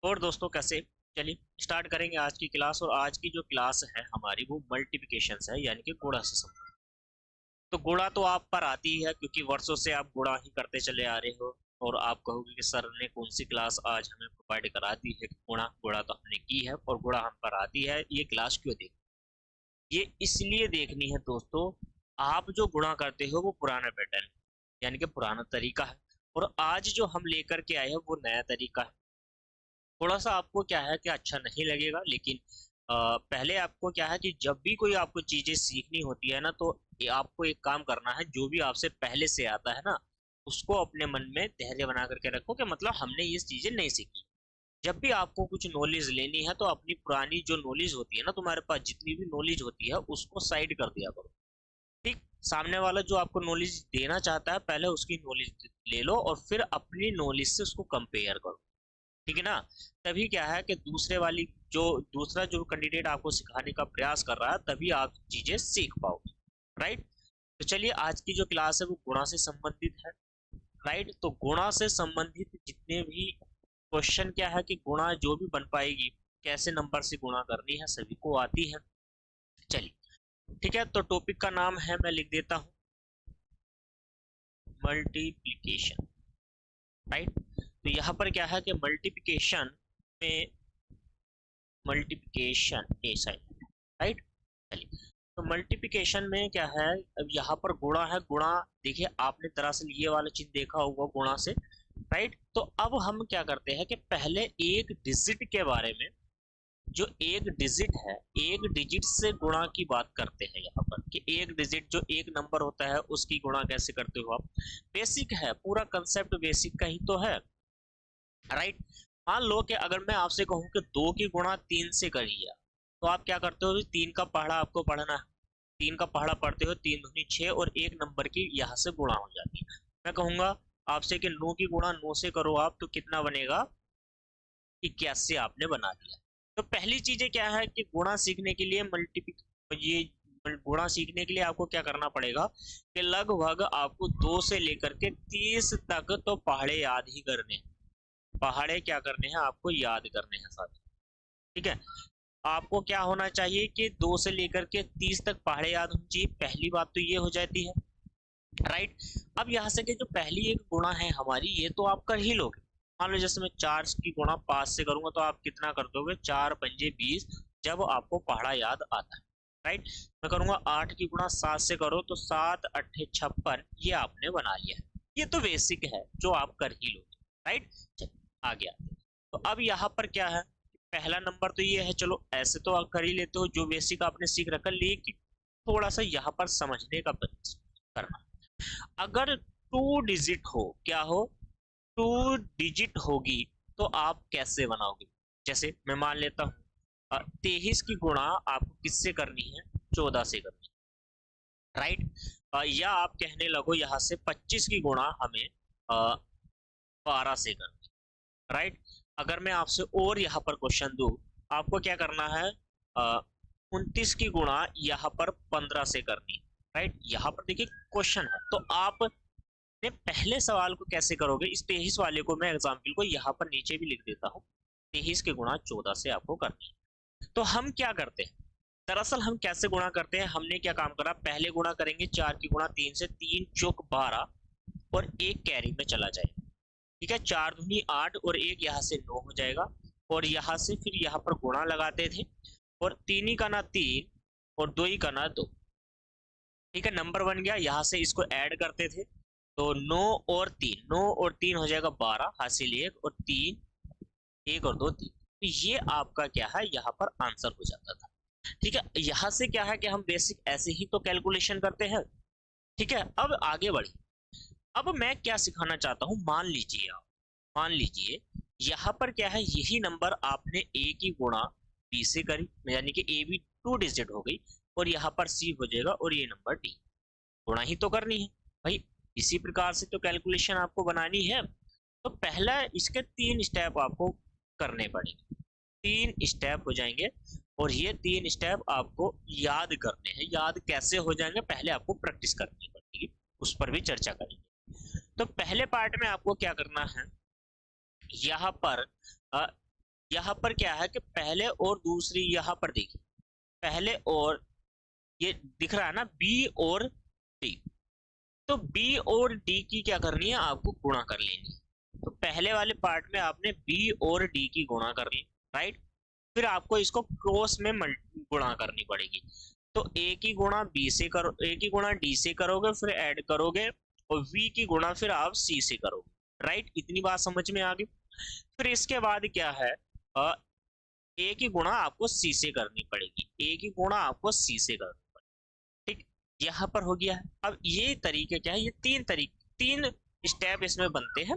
और दोस्तों कैसे। चलिए स्टार्ट करेंगे आज की क्लास। और आज की जो क्लास है हमारी वो मल्टीप्लिकेशन है, यानी कि गुणा से संबंधित। तो गुणा तो आप पर आती ही है क्योंकि वर्षों से आप गुणा ही करते चले आ रहे हो। और आप कहोगे कि सर ने कौन सी क्लास आज हमें प्रोवाइड करा दी है, गुणा गुणा तो हमने की है और गुणा हम पर आती है, ये क्लास क्यों देख। ये इसलिए देखनी है दोस्तों, आप जो गुणा करते हो वो पुराना पैटर्न यानी कि पुराना तरीका है, और आज जो हम लेकर के आए हैं वो नया तरीका है। थोड़ा सा आपको क्या है कि अच्छा नहीं लगेगा, लेकिन पहले आपको क्या है कि जब भी कोई आपको चीजें सीखनी होती है ना, तो आपको एक काम करना है, जो भी आपसे पहले से आता है ना उसको अपने मन में धैर्य बना करके रखो कि मतलब हमने ये चीजें नहीं सीखी। जब भी आपको कुछ नॉलेज लेनी है तो अपनी पुरानी जो नॉलेज होती है ना, तुम्हारे पास जितनी भी नॉलेज होती है उसको साइड कर दिया करो। ठीक, सामने वाला जो आपको नॉलेज देना चाहता है पहले उसकी नॉलेज ले लो और फिर अपनी नॉलेज से उसको कंपेयर करो। ठीक है ना। तभी क्या है कि दूसरा जो कैंडिडेट आपको सिखाने का प्रयास कर रहा है तभी आप चीजें सीख पाओगे। राइट। तो चलिए आज की जो क्लास है वो गुणा से संबंधित है। राइट, तो गुणा से संबंधित जितने भी क्वेश्चन क्या है कि गुणा जो भी बन पाएगी, कैसे नंबर से गुणा करनी है सभी को आती है। चलिए ठीक है, तो टॉपिक का नाम है, मैं लिख देता हूँ, मल्टीप्लीकेशन। राइट, तो यहाँ पर क्या है कि मल्टीप्लिकेशन में मल्टीप्लिकेशन ए साइड। राइट। चलिए, तो मल्टीप्लिकेशन में क्या है, अब यहाँ पर गुणा है। गुणा देखिए आपने दरअसल ये वाला चिन्ह देखा होगा गुणा से। राइट, तो अब हम क्या करते हैं कि पहले एक डिजिट के बारे में, जो एक डिजिट है, एक डिजिट से गुणा की बात करते हैं यहाँ पर कि एक डिजिट जो एक नंबर होता है उसकी गुणा कैसे करते हो आप। बेसिक है, पूरा कंसेप्ट बेसिक का ही तो है। राइट, मान लो कि अगर मैं आपसे कहूं कि दो की गुणा तीन से करिए, तो आप क्या करते हो, तीन का पहाड़ा आपको पढ़ना है। तीन का पहाड़ा पढ़ते हो, तीन दूनी छह और एक नंबर की यहाँ से गुणा हो जाती है। मैं कहूंगा आपसे कि नौ की गुणा नौ से करो आप, तो कितना बनेगा, 81 आपने बना दिया। तो पहली चीजें क्या है कि गुणा सीखने के लिए ये गुणा सीखने के लिए आपको क्या करना पड़ेगा कि लगभग आपको 2 से लेकर के 30 तक तो पहाड़े याद ही करने हैं। पहाड़े क्या करने हैं, आपको याद करने हैं साथ। ठीक है, आपको क्या होना चाहिए कि 2 से लेकर के 30 तक पहाड़े याद होनी चाहिए, पहली बात तो ये हो जाती है। राइट, अब यहाँ से कि जो पहली एक गुणा है हमारी, ये तो आप कर ही लोगे। मान लो जैसे मैं 4 की गुणा 5 से करूंगा तो आप कितना कर दोगे, 4 पंजे 20, जब आपको पहाड़ा याद आता है। राइट, मैं करूंगा 8 की गुणा 7 से करो तो 7 अट्ठे 56, ये आपने बना लिया है। ये तो बेसिक है जो आप कर ही लोगे। राइट, चलिए आगे आते हैं। तो अब यहाँ पर क्या है, पहला नंबर तो ये है, चलो ऐसे तो आप कर ही लेते हो जो बेसिक आपने सीख रखा, लेकिन थोड़ा सा यहाँ पर समझने का प्रयास करना। अगर टू डिजिट हो, क्या हो, टू डिजिट होगी, तो आप कैसे बनाओगे। जैसे मैं मान लेता हूँ 23 की गुणा आपको किससे करनी है, 14 से करनी है। राइट, या आप कहने लगो यहाँ से 25 की गुणा हमें 12 से करनी है। राइट, अगर मैं आपसे और यहाँ पर क्वेश्चन दूं, आपको क्या करना है, 29 की गुणा यहाँ पर 15 से करनी है। राइट, यहाँ पर देखिए क्वेश्चन है, तो आप ने पहले सवाल को कैसे करोगे, इस 23 वाले को मैं एग्जाम्पल को यहाँ पर नीचे भी लिख देता हूँ। 23 के गुणा 14 से आपको करनी है। तो हम क्या करते हैं, दरअसल हम कैसे गुणा करते हैं, हमने क्या काम करा, पहले गुणा करेंगे 4 की गुणा 3 से, 3 चौक 12 और एक कैरी में चला जाएगा। ठीक है, 4 दूनी 8 और एक यहाँ से 9 हो जाएगा। और यहाँ से फिर यहाँ पर गुणा लगाते थे, और तीन ही का ना 3 और दो ही का ना 2। ठीक है, नंबर बन गया, यहाँ से इसको ऐड करते थे, तो 9 और 3 हो जाएगा 12, हासिल एक और 3, एक और दो 3। तो ये आपका क्या है, यहाँ पर आंसर हो जाता था। ठीक है, यहाँ से क्या है कि हम बेसिक ऐसे ही तो कैलकुलेशन करते हैं। ठीक है, अब आगे बढ़ी। अब मैं क्या सिखाना चाहता हूँ, मान लीजिए आप, मान लीजिए यहाँ पर क्या है, यही नंबर आपने ए की गुणा बी से करी, यानी कि ए भी टू डिजिट हो गई, और यहाँ पर सी हो जाएगा और ये नंबर डी। गुणा ही तो करनी है भाई, इसी प्रकार से तो कैलकुलेशन आपको बनानी है। तो पहला इसके 3 स्टेप आपको करने पड़ेंगे, 3 स्टेप हो जाएंगे। और ये 3 स्टेप आपको याद करने हैं। याद कैसे हो जाएंगे, पहले आपको प्रैक्टिस करनी पड़ेगी, उस पर भी चर्चा करेंगे। तो पहले पार्ट में आपको क्या करना है, यहाँ पर यहाँ पर क्या है कि पहले और दूसरी, यहाँ पर देखिए पहले और, ये दिख रहा है ना बी और डी, तो बी और डी की क्या करनी है आपको गुणा कर लेनी है। तो पहले वाले पार्ट में आपने बी और डी की गुणा कर ली, राइट। फिर आपको इसको क्रॉस में गुणा करनी पड़ेगी। तो ए की गुणा बी से करो, ए की गुणा डी से करोगे, फिर ऐड करोगे, और वी की गुणा फिर आप सी से करोगे, राइट। इतनी बात समझ में आ गई। फिर इसके बाद क्या है, ए की गुणा आपको सी से करनी पड़ेगी, ए की गुणा आपको सी से करनी पड़ेगी, ठीक। यहाँ पर हो गया है। अब ये तरीके क्या है, ये तीन स्टेप इसमें बनते हैं,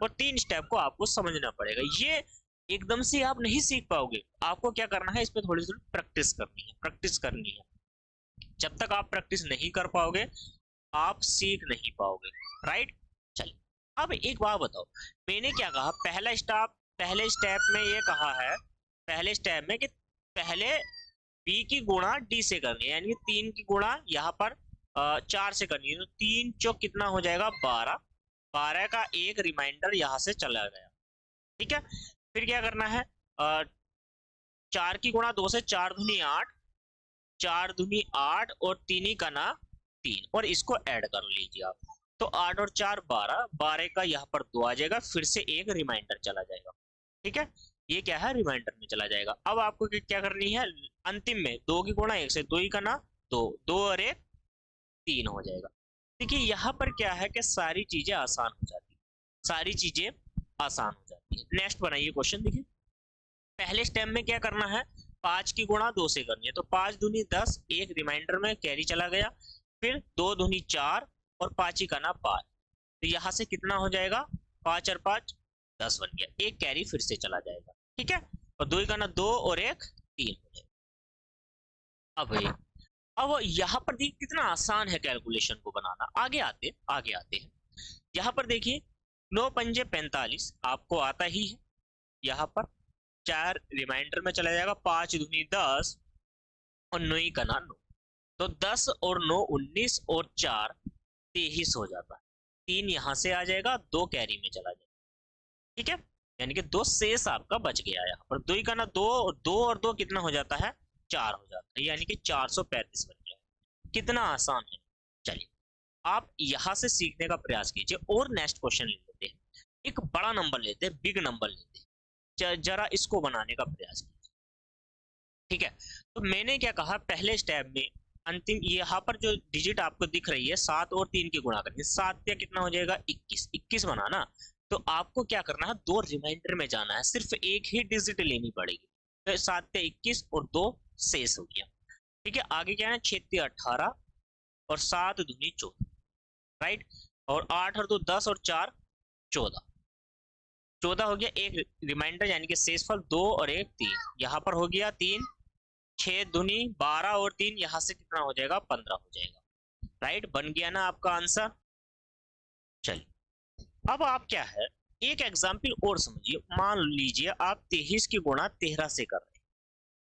और तीन स्टेप को आपको समझना पड़ेगा। ये एकदम से आप नहीं सीख पाओगे, आपको क्या करना है, इस पे थोड़ी थोड़ी प्रैक्टिस करनी है, प्रैक्टिस करनी है। जब तक आप प्रैक्टिस नहीं कर पाओगे आप सीख नहीं पाओगे, राइट। चलिए अब एक बात बताओ, मैंने क्या कहा, पहले स्टेप में ये कहा है, पहले स्टेप में कि पहले बी की गुणा डी से करनी है, यानी 3 की गुणा यहाँ पर 4 से करनी है। तो 3 चौक कितना हो जाएगा 12, 12 का एक रिमाइंडर यहाँ से चला गया, ठीक है। फिर क्या करना है, 4 की गुणा 2 से, 4 दूनी 8, 4 दूनी 8 और 3 ही का ना 3, और इसको ऐड कर लीजिए आप। तो 8 और 4 12, 12 का यहाँ पर 2 आ जाएगा, फिर से एक रिमाइंडर चला जाएगा, ठीक है। ये क्या है, रिमाइंडर में चला जाएगा। अब आपको क्या करनी है, अंतिम में 2 की गुणा 1 से, 2 ही का ना 2, 2 और 1 3 हो जाएगा। देखिए यहाँ पर क्या है कि सारी चीजें आसान हो जाती है, सारी चीजें आसान हो जाती है। नेक्स्ट बनाइए क्वेश्चन, देखिए पहले स्टेप में क्या करना है, 5 की गुणा 2 से करनी है। तो 5 दूनी 10, एक रिमाइंडर में कैरी चला गया, फिर 2 दूनी 4 और 5 ही का ना 5, तो यहाँ से कितना हो जाएगा, 5 और 5 10 बन गया, एक कैरी फिर से चला जाएगा, ठीक है। और 2 का ना 2 और 1 3 हो जाएगा। अब यहाँ पर देखिए कितना आसान है कैलकुलेशन को बनाना। आगे आते हैं। यहाँ पर देखिए 9 पंजे 45 आपको आता ही है, यहाँ पर 4 रिमाइंडर में चला जाएगा, 5 दूनी 10 और 9 का ना 9, तो 10 और 9 19 और 4 23 हो जाता है। 3 यहाँ से आ जाएगा, 2 कैरी में चला जाएगा, ठीक है। यानी कि 2 शेष आपका बच गया यहाँ पर। 2 का ना 2, 2 और 2 कितना हो जाता है 4 हो जाता है, यानी कि 435 बन गया। कितना आसान है। चलिए आप यहाँ से सीखने का प्रयास कीजिए, और नेक्स्ट क्वेश्चन ले लेते हैं। एक बड़ा नंबर लेते हैं, बिग नंबर लेते हैं, जरा इसको बनाने का प्रयास कीजिए, ठीक है। तो मैंने क्या कहा, पहले स्टेप में अंतिम यहाँ पर जो डिजिट आपको दिख रही है 7 और 3 की गुणा करनी, 7 का कितना हो जाएगा 21, 21 बनाना। तो आपको क्या करना है, 2 रिमाइंडर में जाना है, सिर्फ एक ही डिजिट लेनी पड़ेगी। तो 7 पे 21 और 2 शेष हो गया, ठीक है। आगे क्या है, 6 18 और 7 दूनी 14, राइट। और 8 और 2 10 और 4 14, 14 हो गया, एक रिमाइंडर यानी कि शेषफल 2 और 1 3, यहाँ पर हो गया 3, 6 दूनी 12 और 3 यहाँ से कितना हो जाएगा 15 हो जाएगा, राइट। बन गया ना आपका आंसर। चलिए अब आप क्या है, एक एग्जाम्पल और समझिए। मान लीजिए आप 23 की गुणा 13 से कर रहे हैं,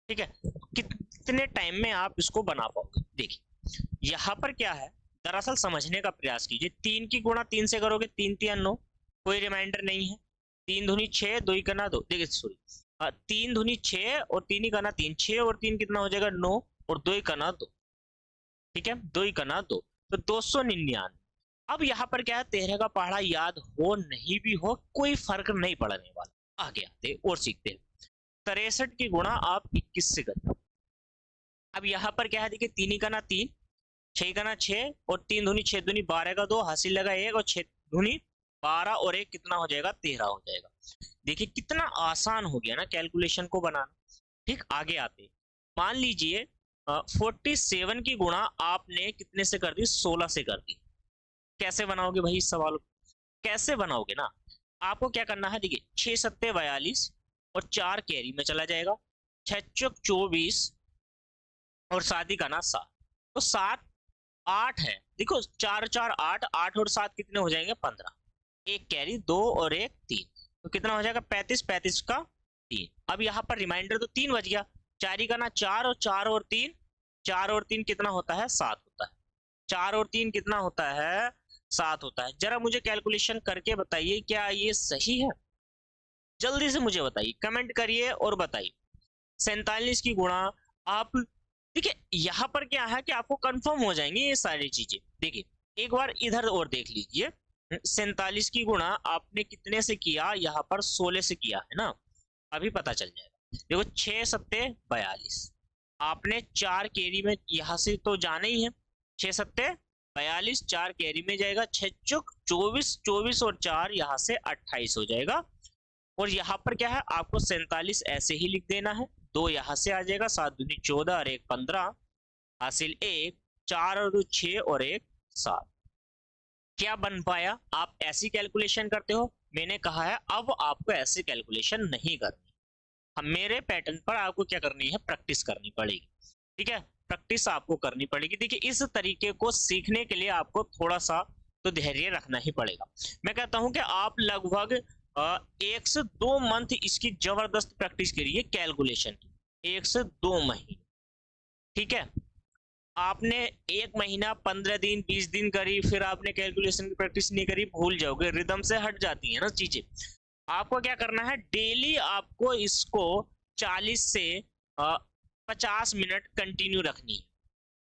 ठीक है। कितने टाइम में आप इसको बना पाओगे, देखिए यहाँ पर क्या है, दरअसल समझने का प्रयास कीजिए। 3 की गुणा 3 से करोगे, 3 3 9, कोई रिमाइंडर नहीं है। 3 दूनी 6, 2 का ना 2, देखिए सॉरी, 3 दूनी 6 और 3 का ना 3, 6 और 3 कितना हो जाएगा 9 और 2 का ना 2, ठीक है। 2 का ना 2, तो 299। अब यहाँ पर क्या है, 13 का पहाड़ा याद हो नहीं भी हो कोई फर्क नहीं पड़ने वाला। आगे आते और सीखते हैं। 63 की गुणा आप 21 से करते, अब यहाँ पर क्या है, देखिए 3 का ना 3, 6 का ना 6 और 3 दूनी 6 दूनी 12 का 2, हासिल लगा 1 और 6 दूनी 12 और 1 कितना हो जाएगा 13 हो जाएगा। देखिए कितना आसान हो गया ना कैलकुलेशन को बनाना, ठीक। आगे आते, मान लीजिए 47 की गुणा आपने कितने से कर दी, 16 से कर दी। कैसे बनाओगे भाई इस सवाल को, कैसे बनाओगे ना, आपको क्या करना है, देखिए 6 सत्ते 42 और 4 कैरी में चला जाएगा, 6 चौक 24 और 7 का ना 7, तो 7 8 है, देखो 4 4 8, 8 और 7 कितने हो जाएंगे 15, एक कैरी 2 और 1 3, तो कितना हो जाएगा 35, 35 का 3। अब यहाँ पर रिमाइंडर तो 3 बच गया, 4 का ना 4 और 4 और 3, 4 और 3 कितना होता है 7 होता है, 4 और 3 कितना होता है 7 होता है। जरा मुझे कैलकुलेशन करके बताइए क्या ये सही है, जल्दी से मुझे बताइए, कमेंट करिए और बताइए 47 की गुणा आप देखिए यहाँ पर क्या है कि आपको कंफर्म हो जाएंगे ये सारी चीजें। देखिए एक बार इधर और देख लीजिए, 47 की गुणा आपने कितने से किया, यहाँ पर 16 से किया है ना, अभी पता चल जाएगा। देखो 6 सत्ते 42, आपने 4 कैरी में यहाँ से तो जाना ही है, 6 सत्ते 42, 4 कैरी में जाएगा, 6 चुक 24, 24 और 4 यहाँ से 28 हो जाएगा। और यहाँ पर क्या है आपको 47 ऐसे ही लिख देना है, 2 यहाँ से आ जाएगा, 7 दूनी 14 और 1 15, हासिल 1, 4 और 2 6 और 1 7। क्या बन पाया? आप ऐसी कैलकुलेशन करते हो, मैंने कहा है अब आपको ऐसी कैलकुलेशन नहीं करनी, हम मेरे पैटर्न पर आपको क्या करनी है, प्रैक्टिस करनी पड़ेगी। ठीक है, प्रैक्टिस आपको करनी पड़ेगी। देखिए इस तरीके को सीखने के लिए आपको थोड़ा सा तो धैर्य रखना ही पड़ेगा। मैं कहता हूं कि आप लगभग 1 से 2 मंथ इसकी जबरदस्त प्रैक्टिस करिए कैलकुलेशन की, 1 से 2 महीने। ठीक है, आपने 1 महीना 15 दिन 20 दिन करी, फिर आपने कैलकुलेशन की प्रैक्टिस नहीं करी, भूल जाओगे, रिदम से हट जाती है ना चीजें। आपको क्या करना है, डेली आपको इसको 40 से 50 मिनट कंटिन्यू रखनी है।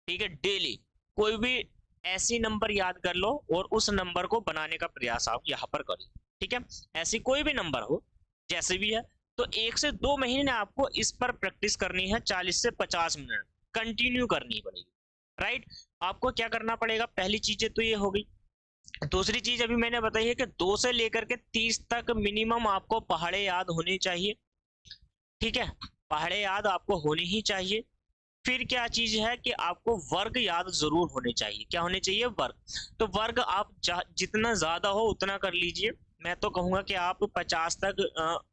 ठीक है, डेली कोई भी ऐसी नंबर याद कर लो और उस नंबर को बनाने का प्रयास आप यहाँ पर करो। ठीक है, ऐसी कोई भी नंबर हो जैसे भी है, तो 1 से 2 महीने आपको इस पर प्रैक्टिस करनी है, 40 से 50 मिनट कंटिन्यू करनी पड़ेगी। राइट, आपको क्या करना पड़ेगा, पहली चीजें तो ये हो गई। दूसरी चीज अभी मैंने बताई है कि 2 से लेकर के 30 तक मिनिमम आपको पहाड़े याद होने चाहिए। ठीक है, पहाड़े याद आपको होने ही चाहिए। फिर क्या चीज है कि आपको वर्ग याद जरूर होने चाहिए। क्या होने चाहिए, वर्ग। तो वर्ग आप जितना ज्यादा हो उतना कर लीजिए, मैं तो कहूंगा कि आप 50 तक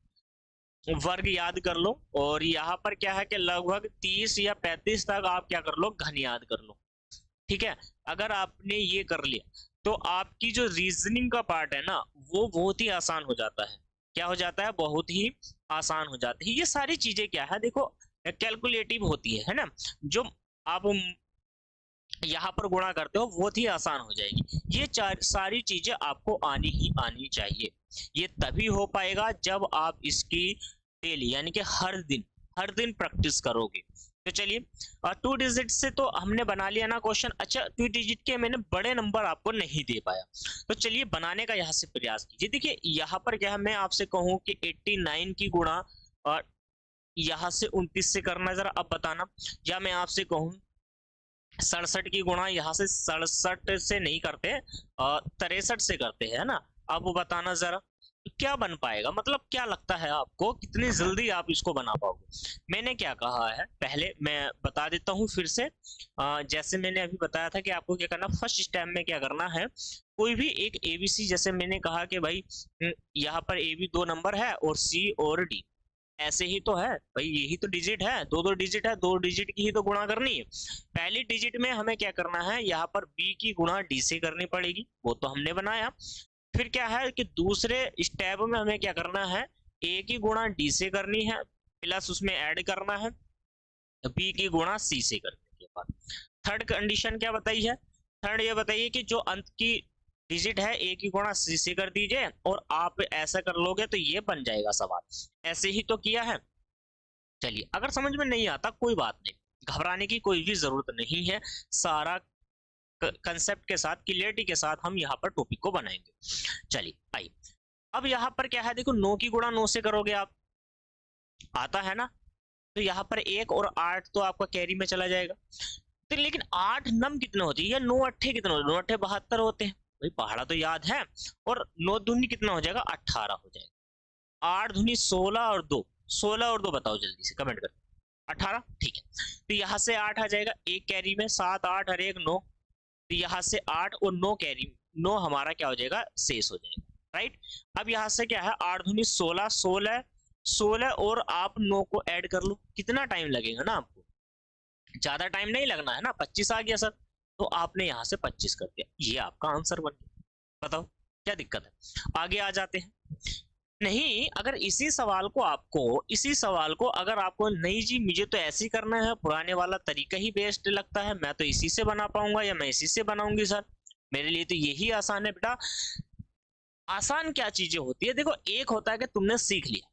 वर्ग याद कर लो। और यहाँ पर क्या है कि लगभग 30 या 35 तक आप क्या कर लो, घन याद कर लो। ठीक है, अगर आपने ये कर लिया तो आपकी जो रीजनिंग का पार्ट है ना, वो बहुत ही आसान हो जाता है। क्या हो जाता है, बहुत ही आसान हो जाती है। ये सारी चीजें क्या है, देखो कैलकुलेटिव होती है ना, जो आप यहाँ पर गुणा करते हो बहुत ही आसान हो जाएगी। ये सारी चीजें आपको आनी ही आनी चाहिए। ये तभी हो पाएगा जब आप इसकी डेली यानी कि हर दिन प्रैक्टिस करोगे। तो चलिए 2 डिजिट से तो हमने बना लिया ना क्वेश्चन। अच्छा 2 डिजिट के मैंने बड़े नंबर आपको नहीं दे पाया, तो चलिए बनाने का यहाँ से प्रयास कीजिए। देखिए यहाँ पर क्या है, मैं आपसे कहूँ कि 89 की गुणा और यहाँ से 29 से करना, जरा अब बताना। या मैं आपसे कहूँ 67 की गुणा यहाँ से 67 से नहीं करते, 63 से करते हैं ना, अब वो बताना जरा क्या बन पाएगा। मतलब क्या लगता है आपको, कितनी जल्दी आप इसको बना पाओगे। मैंने क्या कहा है, पहले मैं बता देता हूँ फिर से। जैसे मैंने अभी बताया था कि आपको क्या करना, फर्स्ट स्टेप में क्या करना है, कोई भी एक एबीसी, जैसे मैंने कहा कि भाई यहाँ पर ए बी 2 नंबर है और सी और डी ऐसे ही तो है भाई, यही तो डिजिट है, 2 डिजिट है, 2 डिजिट की ही तो गुणा करनी है। पहली डिजिट में हमें क्या करना है, यहाँ पर बी की गुणा डी से करनी पड़ेगी, वो तो हमने बनाया। फिर क्या है कि दूसरे स्टेप में हमें क्या करना है, ए की गुणा डी से करनी है, प्लस उसमें ऐड करना है बी की गुणा सी से करने के बाद। थर्ड कंडीशन क्या बताई है, थर्ड ये बताइए कि जो अंत की डिजिट है ए की गुणा सी से कर दीजिए, और आप ऐसा कर लोगे तो ये बन जाएगा सवाल। ऐसे ही तो किया है। चलिए अगर समझ में नहीं आता कोई बात नहीं, घबराने की कोई भी जरूरत नहीं है, सारा कंसेप्ट के साथ क्लियरिटी के साथ हम यहाँ पर टॉपिक को बनाएंगे। चलिए आइए, अब यहाँ पर क्या है, देखो 9 की गुणा 9 से करोगे आप, आता है ना, तो यहाँ पर 1 और 8 तो आपका कैरी में चला जाएगा। तो लेकिन 8 नम कितने होते हैं, या 9 अट्ठे कितने होते हैं, 9 अट्ठे 72 होते हैं भाई, पहाड़ा तो याद है। और 9 दूनी कितना हो जाएगा, 18 हो जाएगा। 8 दूनी 16 और 2, 16 और 2 बताओ जल्दी से कमेंट कर, 18। ठीक है, तो यहाँ से 8 आ जाएगा, एक कैरी में 7 8 और 1 9, तो यहाँ से 8 और 9 कैरी, 9 हमारा क्या हो जाएगा, शेष हो जाएगा। राइट, अब यहाँ से क्या है, 8 दूनी 16, 16 और आप 9 को ऐड कर लो, कितना टाइम लगेगा ना आपको, ज्यादा टाइम नहीं लगना है ना। 25 आ गया सर, तो आपने यहाँ से 25 कर दिया, ये आपका आंसर बन गया। बताओ क्या दिक्कत है, आगे आ जाते हैं। नहीं, अगर इसी सवाल को अगर आपको नहीं जी मुझे तो ऐसे ही करना है, पुराने वाला तरीका ही बेस्ट लगता है, मैं तो इसी से बना पाऊंगा या मैं इसी से बनाऊंगी सर, मेरे लिए तो यही आसान है। बेटा आसान क्या चीजें होती है, देखो एक होता है कि तुमने सीख लिया,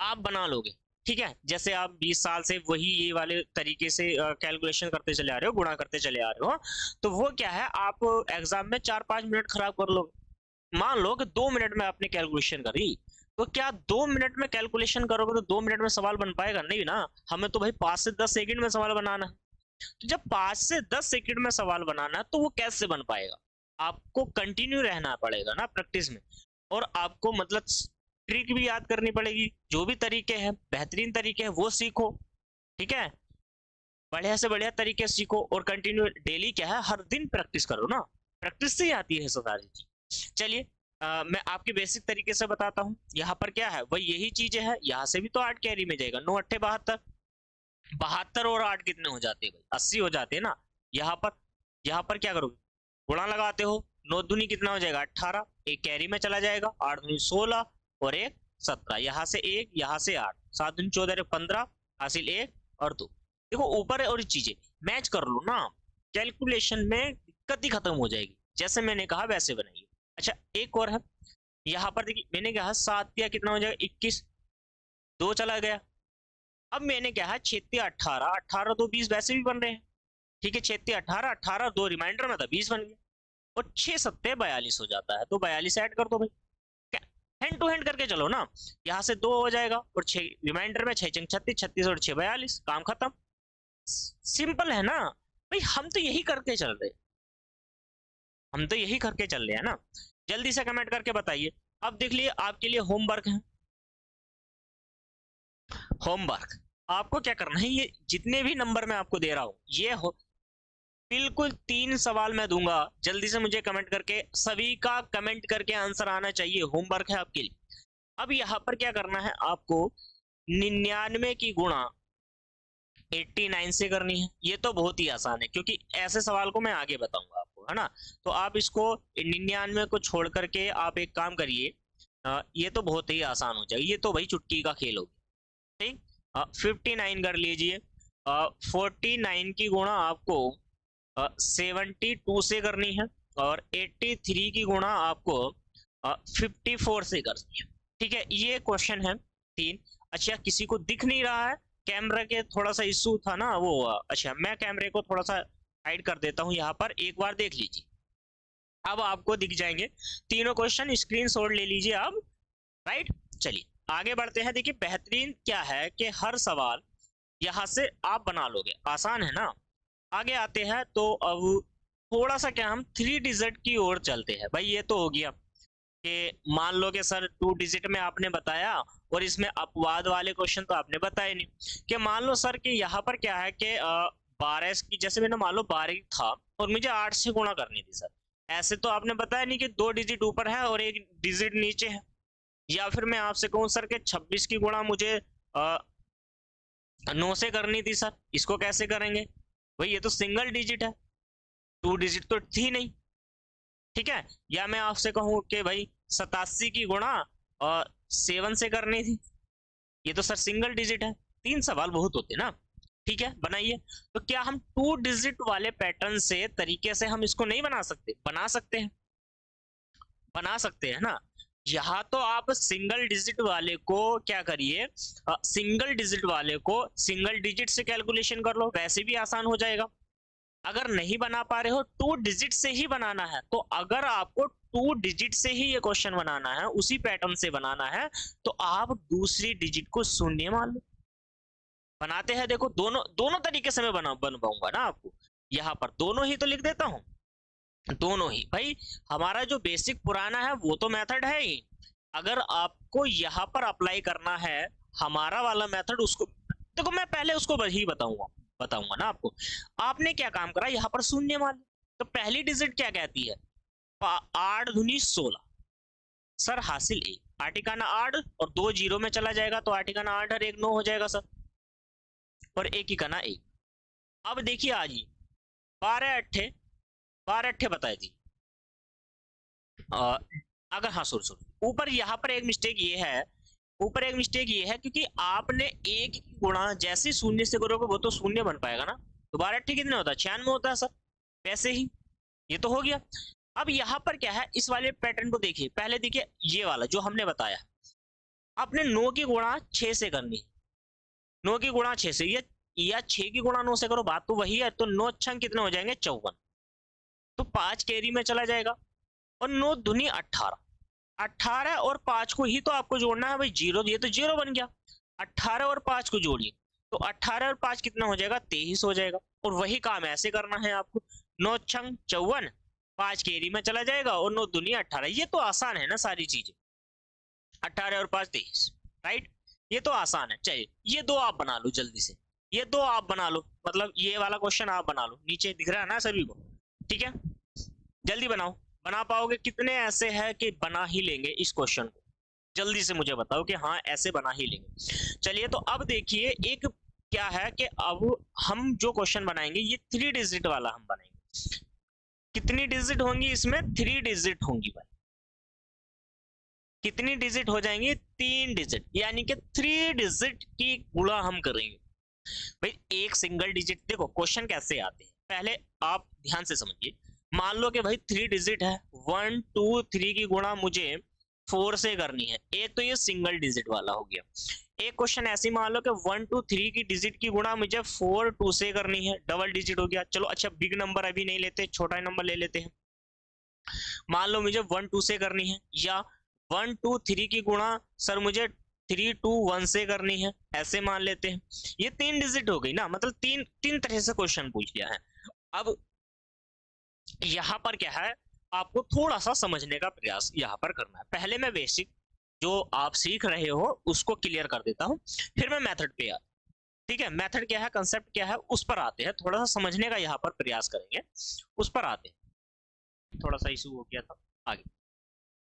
आप बना लोगे, ठीक है। जैसे आप 20 साल से वही ये वाले तरीके से कैलकुलेशन करते चले आ रहे हो, गुणा करते चले आ रहे हो, तो वो क्या है, आप एग्जाम में 4-5 मिनट खराब कर लोगे। मान लो कि 2 मिनट में आपने कैलकुलेशन करी, तो क्या 2 मिनट में कैलकुलेशन करोगे तो 2 मिनट में सवाल बन पाएगा? नहीं ना। हमें तो भाई 5 से 10 सेकंड में सवाल बनाना है। तो जब 5 से 10 सेकंड में सवाल बनाना है, तो वो कैसे बन पाएगा? आपको कंटिन्यू रहना पड़ेगा ना प्रैक्टिस में, और आपको मतलब ट्रिक भी याद करनी पड़ेगी। जो भी तरीके हैं, बेहतरीन तरीके हैं, वो सीखो, ठीक है। बढ़िया से बढ़िया तरीके सीखो, और कंटिन्यू डेली क्या है, हर दिन प्रैक्टिस करो ना। प्रैक्टिस से ही आती है सारी चीज। चलिए, मैं आपके बेसिक तरीके से बताता हूँ। यहाँ पर क्या है, वही यही चीजें है। यहाँ से भी तो 8 कैरी में जाएगा, 9 8 72। 72 और 8 कितने हो जाते हैं भाई? 80 हो जाते हैं ना। यहाँ पर क्या करोगे, गुणा लगाते हो। 9 दूनी कितना हो जाएगा? 18। एक कैरी में चला जाएगा, 8 दूनी 16 और एक 17। यहाँ से एक, यहाँ से 8, 7 दूनी 14 15, हासिल 1 और 2। देखो ऊपर और चीजें मैच कर लो ना, कैलकुलेशन में दिक्कत ही खत्म हो जाएगी। जैसे मैंने कहा वैसे बनाइए। अच्छा, एक और है। यहाँ पर देखिए, मैंने कहा 7 या कितना हो जाएगा? 21। 2 चला गया। अब मैंने क्या है, 6 18, 18 2 20 वैसे भी बन रहे हैं, ठीक है। 6 18, 18 2 रिमाइंडर में था, 20 बन गया। और 6 7 42 हो जाता है, तो 42 ऐड कर दो भाई। हैंड टू हैंड करके चलो ना। यहाँ से 2 हो जाएगा, और 6 रिमाइंडर में, 6 6 36, 36 और 6 42, काम खत्म। सिंपल है ना भाई, हम तो यही करके चल रहे, हम तो यही करके चल रहे हैं ना। जल्दी से कमेंट करके बताइए। अब देख लिए, आपके लिए होमवर्क है। होमवर्क आपको क्या करना है, ये जितने भी नंबर मैं आपको दे रहा हूँ, ये हो बिल्कुल 3 सवाल मैं दूंगा। जल्दी से मुझे कमेंट करके, सभी का कमेंट करके आंसर आना चाहिए। होमवर्क है आपके लिए। अब यहाँ पर क्या करना है आपको, 99 की गुणा 89 से करनी है। ये तो बहुत ही आसान है, क्योंकि ऐसे सवाल को मैं आगे बताऊंगा आपको, है ना। तो आप इसको 99 को छोड़ करके आप एक काम करिए। ये तो बहुत ही आसान हो जाएगा, ये तो भाई चुटकी का खेल हो गया, ठीक। 59 कर लीजिए। 49 की गुणा आपको 72 से करनी है, और 83 की गुणा आपको 54 से करनी है, ठीक है। ये क्वेश्चन है 3। अच्छा, किसी को दिख नहीं रहा है? कैमरा के थोड़ा सा इशू था ना वो। अच्छा, मैं कैमरे को थोड़ा सा हाइड कर देता हूँ। यहाँ पर एक बार देख लीजिए, अब आपको दिख जाएंगे तीनों क्वेश्चन। स्क्रीनशॉट ले लीजिए अब, राइट। चलिए आगे बढ़ते हैं। देखिए बेहतरीन क्या है कि हर सवाल यहाँ से आप बना लोगे, आसान है ना। आगे आते हैं, तो अब थोड़ा सा क्या, हम 3 डिजिट की ओर चलते हैं। भाई ये तो हो गया कि मान लो कि सर 2 डिजिट में आपने बताया, और इसमें अपवाद वाले क्वेश्चन तो आपने बताए नहीं। कि मान लो सर कि यहाँ पर क्या है कि 12 की, जैसे मैंने मान लो 12 था और मुझे 8 से गुणा करनी थी सर। ऐसे तो आपने बताया नहीं कि 2 डिजिट ऊपर है और 1 डिजिट नीचे है। या फिर मैं आपसे कहूँ सर कि 26 की गुणा मुझे 9 से करनी थी सर, इसको कैसे करेंगे? भाई ये तो सिंगल डिजिट है, 2 डिजिट तो थी नहीं, ठीक है। या मैं आपसे कहूँ कि भाई 87 की गुणा और 7 से करनी थी, ये तो सर सिंगल डिजिट है। 3 सवाल बहुत होते ना, ठीक है। बनाइए। तो क्या हम 2 डिजिट वाले पैटर्न से तरीके से हम इसको नहीं बना सकते? बना सकते हैं, बना सकते हैं ना। यहाँ तो आप सिंगल डिजिट वाले को क्या करिए, सिंगल डिजिट वाले को सिंगल डिजिट से कैलकुलेशन कर लो, वैसे भी आसान हो जाएगा। अगर नहीं बना पा रहे हो, 2 डिजिट से ही बनाना है, तो अगर आपको 2 डिजिट से ही ये क्वेश्चन बनाना है, उसी पैटर्न से बनाना है, तो आप दूसरी डिजिट को शून्य मान लो। बनाते हैं, देखो दोनों दोनों तरीके से मैं बनवाऊंगा ना आपको। यहाँ पर दोनों ही तो लिख देता हूँ, दोनों ही भाई। हमारा जो बेसिक पुराना है वो तो मेथड है ही। अगर आपको यहाँ पर अप्लाई करना है हमारा वाला मेथड, उसको देखो मैं पहले उसको वही बताऊंगा बताऊंगा ना आपको। आपने क्या काम करा, यहाँ पर शून्य मान लो। तो पहली डिजिट क्या कहती है, 8 दूनी 16 सर, हासिल 1, 8 का ना 8 और 2 जीरो में चला जाएगा, तो 8 का ना 8 और 1 9 हो जाएगा सर, और 1 ही का ना 1। अब देखिए आज ही 12 अट्ठे बताए जी। अगर हाँ सॉरी सॉरी, ऊपर यहाँ पर एक मिस्टेक ये है, ऊपर एक मिस्टेक ये है, क्योंकि आपने 1 की गुणा जैसे शून्य से करोगे वो तो शून्य बन पाएगा ना। तो 12 अट्ठे कितने होता है, 96 होता है सर, वैसे ही ये तो हो गया। अब यहाँ पर क्या है, इस वाले पैटर्न को देखिए, पहले देखिए ये वाला जो हमने बताया, आपने 9 की गुणा 6 से करनी है, 9 की गुणा 6 से, ये या 6 की गुणा 9 से करो, बात तो वही है। तो 9 छंग कितने हो जाएंगे 54, तो 5 कैरी में चला जाएगा। और 9 दूनी 18, 18 और 5 को ही तो आपको जोड़ना है भाई, जीरो, ये तो जीरो बन गया। 18 और 5 को जोड़िए, तो 18 और 5 कितना हो जाएगा 23 हो जाएगा। और वही काम ऐसे करना है आपको, 9 छंग 54, 5 केरी में चला जाएगा और 9 दूनी 18। ये तो आसान है ना सारी चीजें, 18 और 5 23, राइट। ये तो आसान है। चलिए ये दो आप बना लो जल्दी से, ये दो आप बना लो, मतलब ये वाला क्वेश्चन आप बना लो, नीचे दिख रहा है ना सभी को, ठीक है। जल्दी बनाओ, बना पाओगे कितने ऐसे हैं कि बना ही लेंगे इस क्वेश्चन को, जल्दी से मुझे बताओ कि हाँ ऐसे बना ही लेंगे। चलिए तो अब देखिए एक क्या है कि अब हम जो क्वेश्चन बनाएंगे ये 3 डिजिट वाला हम बनाएंगे। कितनी डिजिट होंगी इसमें, 3 डिजिट होंगी भाई। कितनी डिजिट हो जाएंगी, 3 डिजिट, यानी कि 3 डिजिट की गुणा हम करेंगे भाई। एक सिंगल डिजिट, देखो क्वेश्चन कैसे आते हैं पहले आप ध्यान से समझिए। मान लो कि भाई 3 डिजिट है, 1 2 3 की गुणा मुझे 4 से करनी है, एक तो ये सिंगल डिजिट वाला हो गया। एक क्वेश्चन ऐसे मान लो कि 1 2 3 की डिजिट की गुणा मुझे 4 2 से करनी है, डबल डिजिट हो गया। चलो अच्छा बिग नंबर अभी नहीं लेते, छोटा नंबर ले लेते हैं। मान लो मुझे 1 2 से करनी है, या 1 2 3 की गुणा सर मुझे 3 2 1 से करनी है, ऐसे मान लेते हैं। ये 3 डिजिट हो गई ना, मतलब तीन तीन तरह से क्वेश्चन पूछ लिया है। अब यहाँ पर क्या है, आपको थोड़ा सा समझने का प्रयास यहाँ पर करना है। पहले मैं बेसिक जो आप सीख रहे हो उसको क्लियर कर देता हूँ, फिर मैं मेथड पे आता। ठीक है, मेथड क्या है, कंसेप्ट क्या है, उस पर आते हैं, थोड़ा सा समझने का यहाँ पर प्रयास करेंगे, उस पर आते हैं। थोड़ा सा इशू हो गया था आगे।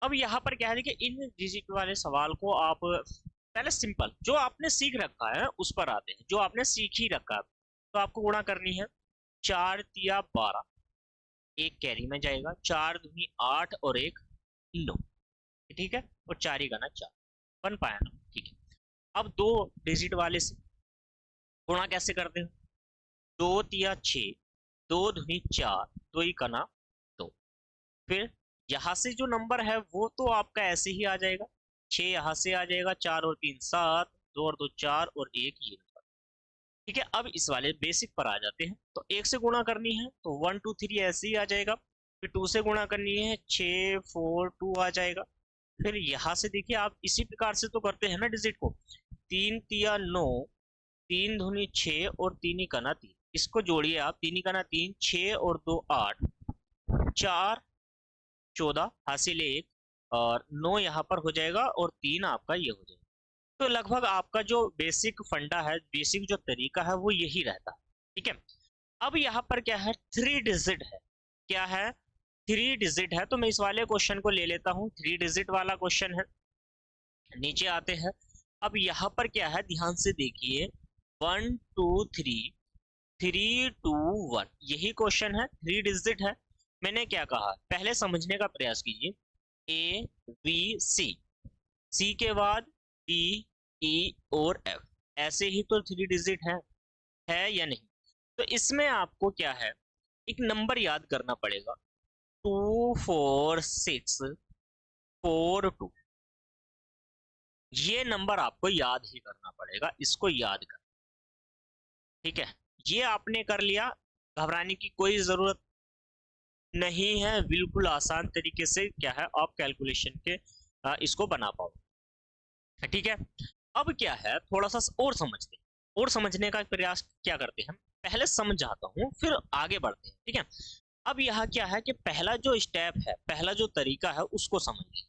अब यहाँ पर क्या है, देखिए इन डिजिट वाले सवाल को आप पहले सिंपल जो आपने सीख रखा है उस पर आते हैं, जो आपने सीख ही रखा है। तो आपको गुणा करनी है, 4 तिया 12, एक कैरी में जाएगा, 4 दूनी 8 और एक 9, ठीक है। और 4 ही गना 4 बन पाया ना, ठीक है। अब दो डिजिट वाले से गुणा कैसे करते हो, 2 तिया 6, 2 दूनी 4, 2 ही गना 2। फिर यहाँ से जो नंबर है वो तो आपका ऐसे ही आ जाएगा, 6 यहाँ से आ जाएगा, 4 और 3 7, 2 और 2 4 और एक ये नंबर, ठीक है। अब इस वाले बेसिक पर आ जाते हैं, तो एक से गुणा करनी है तो 1 2 3 ऐसे ही आ जाएगा। फिर 2 से गुणा करनी है, 6 4 2 आ जाएगा। फिर यहाँ से देखिए आप इसी प्रकार से तो करते हैं ना डिजिट को, 3 तिया 9, 3 दूनी 6 और 3 ही कना 3, इसको जोड़िए आप, 3 ही कना 3, 6 और 2 8, 4 14 हासिल 1, और 9 यहाँ पर हो जाएगा और 3 आपका ये हो जाएगा। तो लगभग आपका जो बेसिक फंडा है, बेसिक जो तरीका है वो यही रहता है, ठीक है। अब यहाँ पर क्या है, 3 डिजिट है, क्या है 3 डिजिट है। तो मैं इस वाले क्वेश्चन को ले लेता हूँ, 3 डिजिट वाला क्वेश्चन है। नीचे आते हैं, अब यहाँ पर क्या है ध्यान से देखिए, 1 2 3 3 2 1, यही क्वेश्चन है, 3 डिजिट है। मैंने क्या कहा, पहले समझने का प्रयास कीजिए, ए बी सी, सी के बाद डी ई और एफ, ऐसे ही तो 3 डिजिट है या नहीं। तो इसमें आपको क्या है, एक नंबर याद करना पड़ेगा, 2 4 6 4 2, ये नंबर आपको याद ही करना पड़ेगा, इसको याद कर, ठीक है। ये आपने कर लिया, घबराने की कोई जरूरत नहीं है, बिल्कुल आसान तरीके से क्या है आप कैलकुलेशन के इसको बना पाओ, ठीक है। अब क्या है, थोड़ा सा और समझते हैं, और समझने का प्रयास क्या करते हैं, पहले समझाता हूँ फिर आगे बढ़ते हैं, ठीक है। अब यहाँ क्या है कि पहला जो स्टेप है, पहला जो तरीका है उसको समझिए।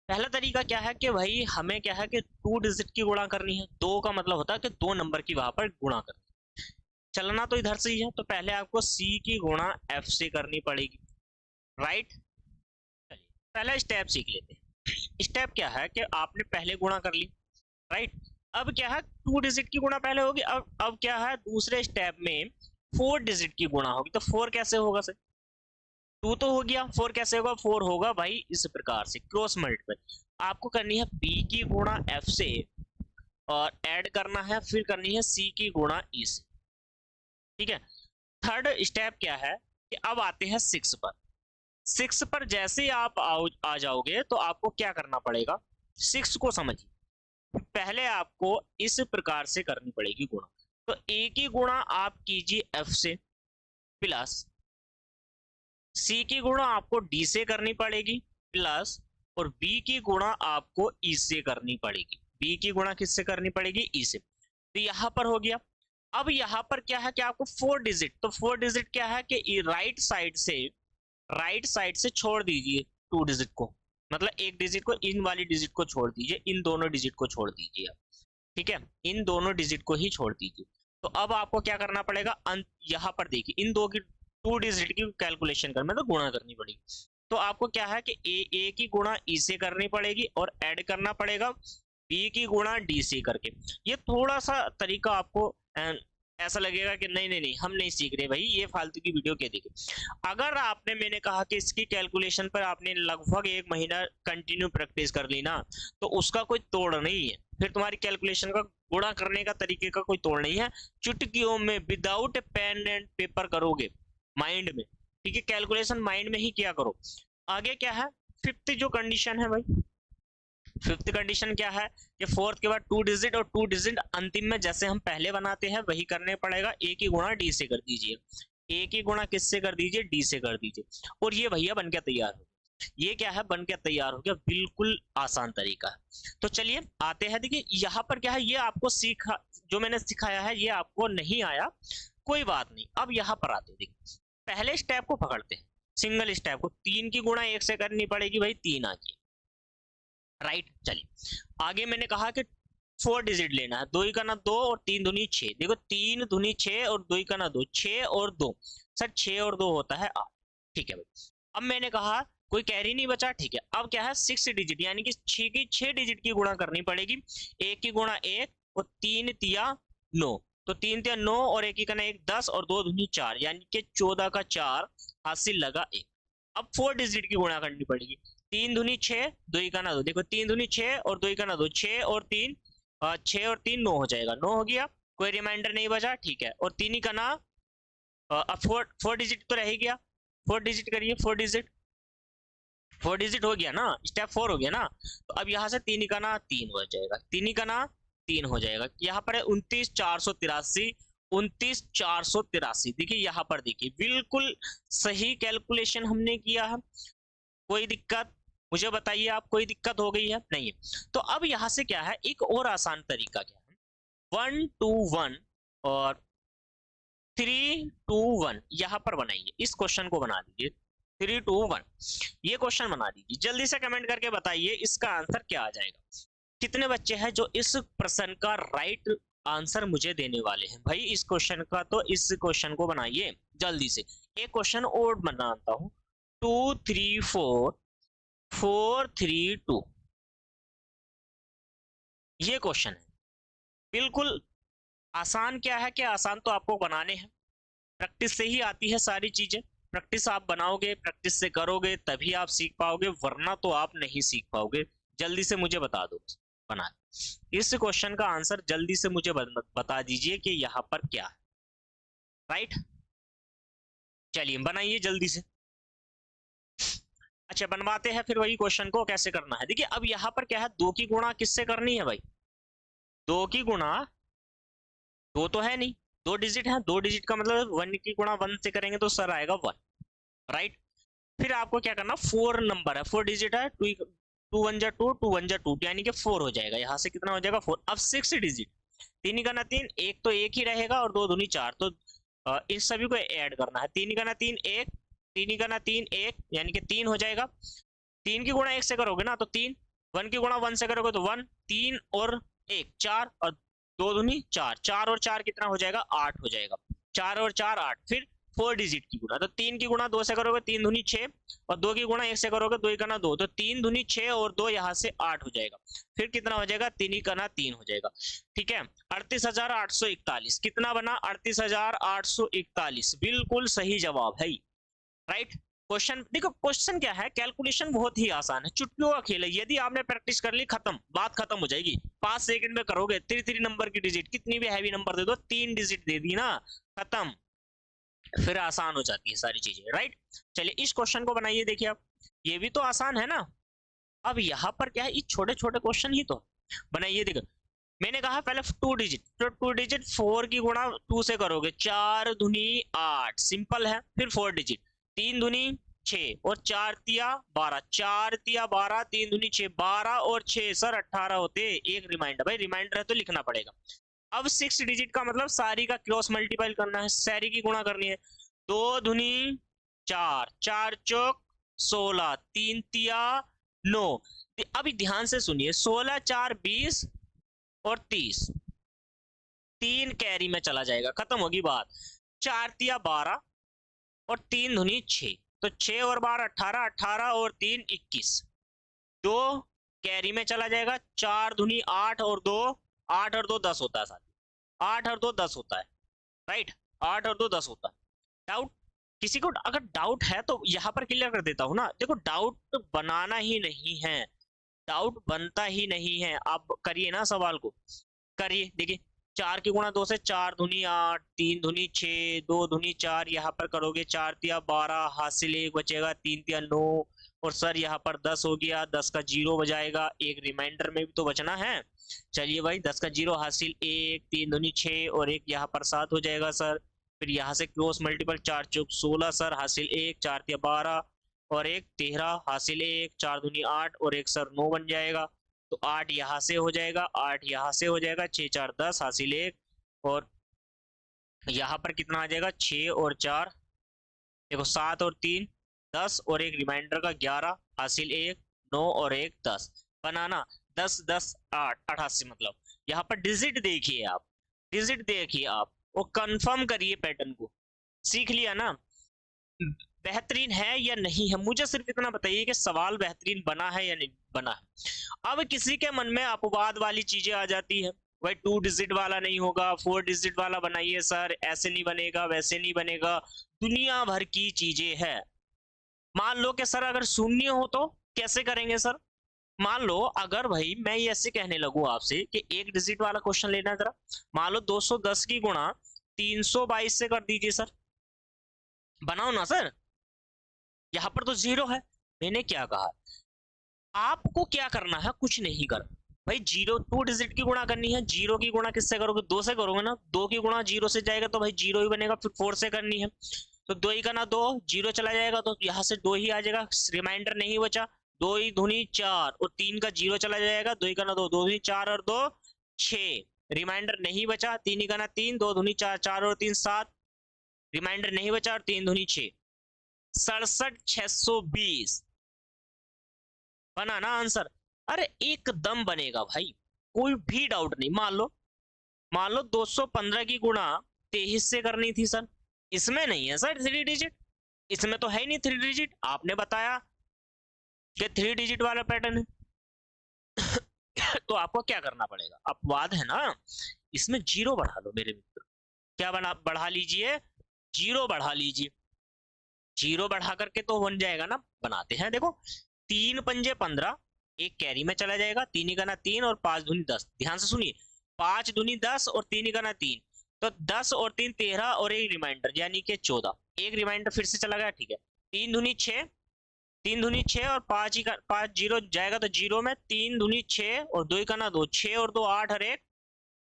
पहला तरीका क्या है कि भाई हमें क्या है कि 2 डिजिट की गुणा करनी है, 2 का मतलब होता है कि 2 नंबर की वहां पर गुणा करनी है। चलना तो इधर से ही है, तो पहले आपको सी की गुणा एफ से करनी पड़ेगी, राइट। चलिए पहला स्टेप सीख लेते हैं। स्टेप क्या है कि आपने पहले गुणा कर ली, राइट। अब क्या है 2 डिजिट की गुणा पहले होगी, अब क्या है दूसरे स्टेप में 4 डिजिट की गुणा होगी। तो 4 कैसे होगा सर, 2 तो हो गया, 4 कैसे होगा, 4 होगा भाई इस प्रकार से क्रॉस मल्टीपल। आपको करनी है बी की गुणा एफ से और ऐड करना है, फिर करनी है सी की गुणा ई से, ठीक है। थर्ड स्टेप क्या है कि अब आते हैं 6 पर। 6 पर जैसे ही आप आ जाओगे तो आपको क्या करना पड़ेगा, सिक्स को समझिए, पहले आपको इस प्रकार से करनी पड़ेगी गुणा। तो ए की गुणा आप कीजिए एफ से, प्लस सी की गुणा आपको डी से करनी पड़ेगी, प्लस और बी की गुणा आपको ई से करनी पड़ेगी। बी की गुणा किससे करनी पड़ेगी? ई से। तो यहां पर हो गया। अब यहां पर क्या है कि आपको 4 डिजिट, तो 4 डिजिट क्या है कि राइट साइड से छोड़ दीजिए 2 डिजिट को, मतलब एक डिजिट को, इन वाली डिजिट को छोड़ दीजिए, इन दोनों डिजिट को छोड़ दीजिए आप, ठीक है, इन दोनों डिजिट को ही छोड़ दीजिए। तो अब आपको क्या करना पड़ेगा, यहाँ पर देखिए इन दो की 2 डिजिट की कैलकुलेशन कर, मतलब गुणा करनी पड़ेगी। तो आपको क्या है कि ए की गुणा ई से करनी पड़ेगी और ऐड करना पड़ेगा बी की गुणा डी से करके। ये थोड़ा सा तरीका आपको ऐसा लगेगा कि नहीं नहीं नहीं हम नहीं सीख रहे भाई, ये फालतू की वीडियो क्या देखे। अगर आपने, मैंने कहा कि इसकी कैलकुलेशन पर आपने लगभग 1 महीना कंटिन्यू प्रैक्टिस कर ली ना, तो उसका कोई तोड़ नहीं है, फिर तुम्हारी कैलकुलेशन का गुणा करने का तरीके का कोई तोड़ नहीं है। चुटकियों में विदाउट पेन एंड पेपर करोगे माइंड में, ठीक है, कैलकुलेशन माइंड में ही किया करो। आगे क्या है, फिफ्थ जो कंडीशन है भाई, फिफ्थ कंडीशन क्या है कि फोर्थ के बाद 2 डिजिट और 2 डिजिट अंतिम में जैसे हम पहले बनाते हैं वही करने पड़ेगा। ए की गुणा डी से कर दीजिए, ए की गुणा किससे कर दीजिए? डी से कर दीजिए, और ये भैया बन के तैयार हो। ये क्या है, बन के तैयार हो गया, बिल्कुल आसान तरीका है। तो चलिए आते हैं, देखिए यहाँ पर क्या है, ये आपको सीखा, जो मैंने सिखाया है ये आपको नहीं आया, कोई बात नहीं। अब यहाँ पर आते हैं, देखिए पहले स्टेप को पकड़ते हैं, सिंगल स्टेप को। 3 की गुणा 1 से करनी पड़ेगी भाई, 3 आ गई, राइट। चलिए आगे मैंने कहा कि 4 डिजिट लेना है, 2 का ना 2 और 3 दूनी 6। देखो 3 दूनी 6 और 2 का ना 2, 6 और 2, सर 6 और 2 होता है 8, ठीक है भाई। अब मैंने कहा कोई कैरी नहीं बचा, ठीक है। अब क्या है, 6 डिजिट यानी कि 6 की 6 डिजिट की गुणा करनी पड़ेगी। 1 की गुणा 1 और 3 तिया 9, तो 3 तिया 9 और 1 की करना 1 10 और 2 दूनी 4, यानी कि 14 का 4, हासिल लगा 1। अब 4 डिजिट की गुणा करनी पड़ेगी। 3 दूनी 6, 2 का ना 2, देखो 3 दूनी 6 और 2 का ना 2, 6 और 3 6 और 3 9 हो जाएगा, 9 हो गया, कोई रिमाइंडर नहीं बचा, ठीक है। और 3 का ना अब 4 डिजिट तो रह ही गया, 4 डिजिट करिए, 4 डिजिट हो गया ना, स्टेप 4 हो गया ना। तो अब यहाँ से 3 का ना 3 हो जाएगा, 3 का ना 3 हो जाएगा। यहाँ पर है 29,483, 29,483। देखिए यहाँ पर देखिए बिल्कुल सही कैलकुलेशन हमने किया है। कोई दिक्कत मुझे बताइए आप, कोई दिक्कत हो गई है? नहीं है। तो अब यहाँ से क्या है, एक और आसान तरीका क्या है, 1 2 1 और 3 2 1 यहाँ पर बनाइए, इस क्वेश्चन को बना दीजिए। 3 2 1 ये क्वेश्चन बना दीजिए, जल्दी से कमेंट करके बताइए इसका आंसर क्या आ जाएगा। कितने बच्चे हैं जो इस प्रश्न का राइट आंसर मुझे देने वाले हैं? भाई इस क्वेश्चन का, तो इस क्वेश्चन को बनाइए जल्दी से। एक क्वेश्चन और बनाता हूँ, 2 3 4 4 3 2, ये क्वेश्चन है बिल्कुल आसान। क्या है कि आसान तो आपको बनाने हैं, प्रैक्टिस से ही आती है सारी चीजें। प्रैक्टिस आप बनाओगे, प्रैक्टिस से करोगे तभी आप सीख पाओगे, वरना तो आप नहीं सीख पाओगे। जल्दी से मुझे बता दो, बना इस क्वेश्चन का आंसर जल्दी से मुझे बता दीजिए कि यहाँ पर क्या है, राइट। चलिए बनाइए जल्दी से। अच्छा बनवाते हैं फिर वही क्वेश्चन को कैसे करना है। देखिए अब यहाँ पर क्या है, 2 की गुणा किससे करनी है भाई? 2 की गुणा, 2 तो है नहीं, 2 डिजिट है, 2 डिजिट का मतलब 1 की गुणा 1 से करेंगे तो सर आएगा 1, राइट। फिर आपको क्या करना, 4 नंबर है, 4 डिजिट है, 2 2 1 जा 2, 2 1 जा 2, यानी कि 4 हो जाएगा। यहाँ से कितना हो जाएगा 4। अब 6 डिजिट, 3 का ना 3, एक तो एक ही रहेगा और 2 दूनी 4, तो इन सभी को ऐड करना है। 3 का ना 3 1, 3 का ना 3 1, यानी कि 3 हो जाएगा। 3 की गुणा 1 से करोगे ना तो 3, 1 की गुणा 1 से करोगे तो 1, 3 और 1 4 और 2 दूनी 4, 4 और 4 कितना हो जाएगा 8 हो जाएगा, 4 और 4 8। फिर 4 डिजिट की गुणा, तो 3 की गुणा 2 से करोगे 3 दूनी 6 और 2 की गुणा 1 से करोगे 2 का ना 2, तो 3 दूनी 6 और 2 यहाँ से 8 हो जाएगा। फिर कितना हो जाएगा, 3 का ना 3 हो जाएगा, ठीक है। 38,841 कितना बना, 38,841, बिल्कुल सही जवाब है, राइट। क्वेश्चन देखो, क्वेश्चन क्या है, कैलकुलेशन बहुत ही आसान है, चुटकियों का खेल है। यदि आपने प्रैक्टिस कर ली, खत्म, बात खत्म हो जाएगी। 5 सेकंड में करोगे, 3 नंबर की डिजिट, कितनी भी हैवी नंबर दे दो, 3 डिजिट दे दी ना, खत्म, फिर आसान हो जाती है सारी चीजें, राइट। चलिए इस क्वेश्चन को बनाइए, देखिए आप, ये भी तो आसान है ना। अब यहाँ पर क्या है, ये छोटे छोटे क्वेश्चन ही तो बनाइए। देखो मैंने कहा पहले 2 डिजिट, तो 2 डिजिट 4 की गुणा 2 से करोगे, 4 दूनी 8, सिंपल है। फिर 4 डिजिट, 3 दूनी 6 और 4 तिया 12, 4 तिया 12, 3 दूनी 6, 12 और 6 सर 18 होते। एक रिमाइंडर, भाई रिमाइंडर है तो लिखना पड़ेगा। अब 6 डिजिट का मतलब सारी का क्रॉस मल्टीपल करना है, सारी की गुणा करनी है। 2 दूनी 4, 4 चौक 16, 3 तिया 9। अभी ध्यान से सुनिए, 16 4 20 और 30, 3 कैरी में चला जाएगा, खत्म होगी बात। 4 तिया 12 और 3 धुनी 6, तो 6 और 12 18, 18 और 3 21, 2 कैरी में चला जाएगा। 4 धुनी 8 और 2, 8 और 2 10 होता है साथी, 8 और 2 10 होता है, राइट। 8 और 2 10 होता है। डाउट किसी को अगर डाउट है तो यहाँ पर क्लियर कर देता हूँ ना। देखो डाउट बनाना ही नहीं है, डाउट बनता ही नहीं है। आप करिए ना सवाल को, करिए। देखिए 4 की गुणा 2 से, 4 दूनी 8, 3 दूनी 6, 2 दूनी 4, यहाँ पर करोगे 4 तिया 12, हासिल 1 बचेगा, 3 तिया 9, और सर यहाँ पर 10 हो गया, 10 का 0 बजाएगा, एक रिमाइंडर में भी तो बचना है। चलिए भाई 10 का 0 हासिल 1, 3 दूनी 6 और एक यहाँ पर 7 हो जाएगा सर। फिर यहाँ से क्रॉस मल्टीपल, 4 चौक 16 सर, हासिल 1, 4 तिया 12 और एक 13, हासिल 1, 4 दूनी 8 और एक सर 9 बन जाएगा। तो 8 यहाँ से हो जाएगा, 8 यहाँ से हो जाएगा, 6 4 10 हासिल 1, और यहाँ पर कितना आ जाएगा, 6 और 4, देखो 7 और 3 10 और एक रिमाइंडर का 11, हासिल 1, 9 और एक 10, बनाना 10 10 8 88। मतलब यहाँ पर डिजिट देखिए आप, डिजिट देखिए आप, वो कंफर्म करिए पैटर्न को। सीख लिया ना, बेहतरीन है या नहीं है, मुझे सिर्फ इतना बताइए कि सवाल बेहतरीन बना है या नहीं बना है। अब किसी के मन में अपवाद वाली चीजें आ जाती है, भाई 2 डिजिट वाला नहीं होगा, 4 डिजिट वाला बनाइए सर, ऐसे नहीं बनेगा, वैसे नहीं बनेगा, दुनिया भर की चीजें है। मान लो कि सर अगर शून्य हो तो कैसे करेंगे सर। मान लो अगर भाई मैं ये ऐसे कहने लगूं आपसे कि 1 डिजिट वाला क्वेश्चन लेना जरा, मान लो 210 की गुणा 322 से कर दीजिए सर, बनाओ ना सर। यहाँ पर तो 0 है। मैंने क्या कहा, आपको क्या करना है, कुछ नहीं कर भाई, 2 डिजिट की गुणा करनी है। 0 की गुणा किससे करोगे, 2 से करोगे ना, 2 की गुणा 0 से जाएगा तो भाई 0 ही बनेगा। फिर 4 से करनी है, तो 2 ही का ना 2, 0 चला जाएगा तो यहाँ से 2 ही आ जाएगा, रिमाइंडर नहीं बचा। 2 ही धुनी 4 और 3 का 0 चला जाएगा, 2 ही का ना 2, 2 धुनी 4 और 2 6, रिमाइंडर नहीं बचा। 3 ही का ना 3, 2 धुनी 4, 4 और 3 7, रिमाइंडर नहीं बचा, और 3 धुनी 6, 67 620 बना ना आंसर। अरे एकदम बनेगा भाई, कोई भी डाउट नहीं। मान लो 215 की गुणा 23 से करनी थी सर, इसमें नहीं है सर 3 डिजिट, इसमें तो है ही नहीं 3 डिजिट। आपने बताया कि 3 डिजिट वाला पैटर्न है। तो आपको क्या करना पड़ेगा, अपवाद है ना, इसमें 0 बढ़ा लो मेरे मित्र। क्या बना, बढ़ा लीजिए, 0 बढ़ा लीजिए। 0 बढ़ा करके तो बन जाएगा ना, बनाते हैं। देखो 3 पंजे 15, एक कैरी में चला जाएगा, 3 ही का ना 3 और 5 दूनी 10, ध्यान से सुनिए, 5 दूनी 10 और 3 ही का ना 3, तो 10 और 3 13 और एक रिमाइंडर यानी कि 14, एक रिमाइंडर फिर से चला गया, ठीक है। 3 दूनी 6, 3 दूनी 6 और 5 ही का 5 0 जाएगा तो 0 में, 3 दूनी 6 और 2 ही का ना 2, 6 और 2 8 और एक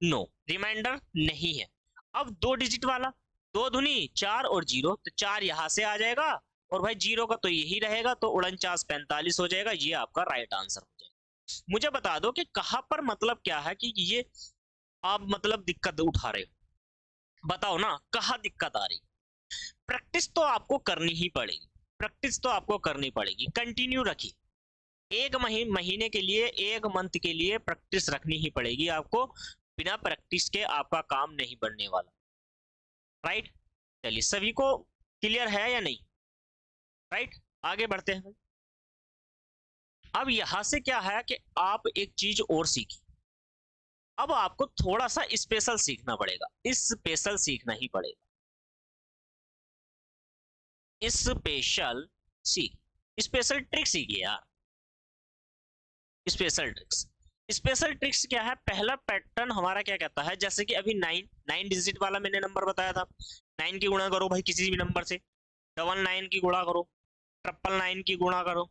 9, रिमाइंडर नहीं है। अब 2 डिजिट वाला, 2 दूनी 4 और 0, तो 4 यहां से आ जाएगा, और भाई 0 का तो यही रहेगा, तो 49 45 हो जाएगा। ये आपका राइट आंसर हो जाएगा। मुझे बता दो कि कहां पर मतलब क्या है कि ये आप मतलब दिक्कत उठा रहे हो, बताओ ना कहाँ दिक्कत आ रही। प्रैक्टिस तो आपको करनी ही पड़ेगी, प्रैक्टिस तो आपको करनी पड़ेगी, कंटिन्यू रखिए। एक महीने के लिए, एक मंथ के लिए प्रैक्टिस रखनी ही पड़ेगी आपको, बिना प्रैक्टिस के आपका काम नहीं बनने वाला, राइट। चलिए सभी को क्लियर है या नहीं, राइट। आगे बढ़ते हैं। अब यहां से क्या है कि आप एक चीज और सीखी, अब आपको थोड़ा सा स्पेशल सीखना पड़ेगा, स्पेशल सीखना ही पड़ेगा, स्पेशल सीख, स्पेशल ट्रिक सीखिए यार। स्पेशल ट्रिक्स, स्पेशल ट्रिक्स क्या है, पहला पैटर्न हमारा क्या कहता है, जैसे कि अभी 9 डिजिट वाला मैंने नंबर बताया था, 9 की गुणा करो भाई किसी भी नंबर से, 99 की गुणा करो, 999 की गुणा करो,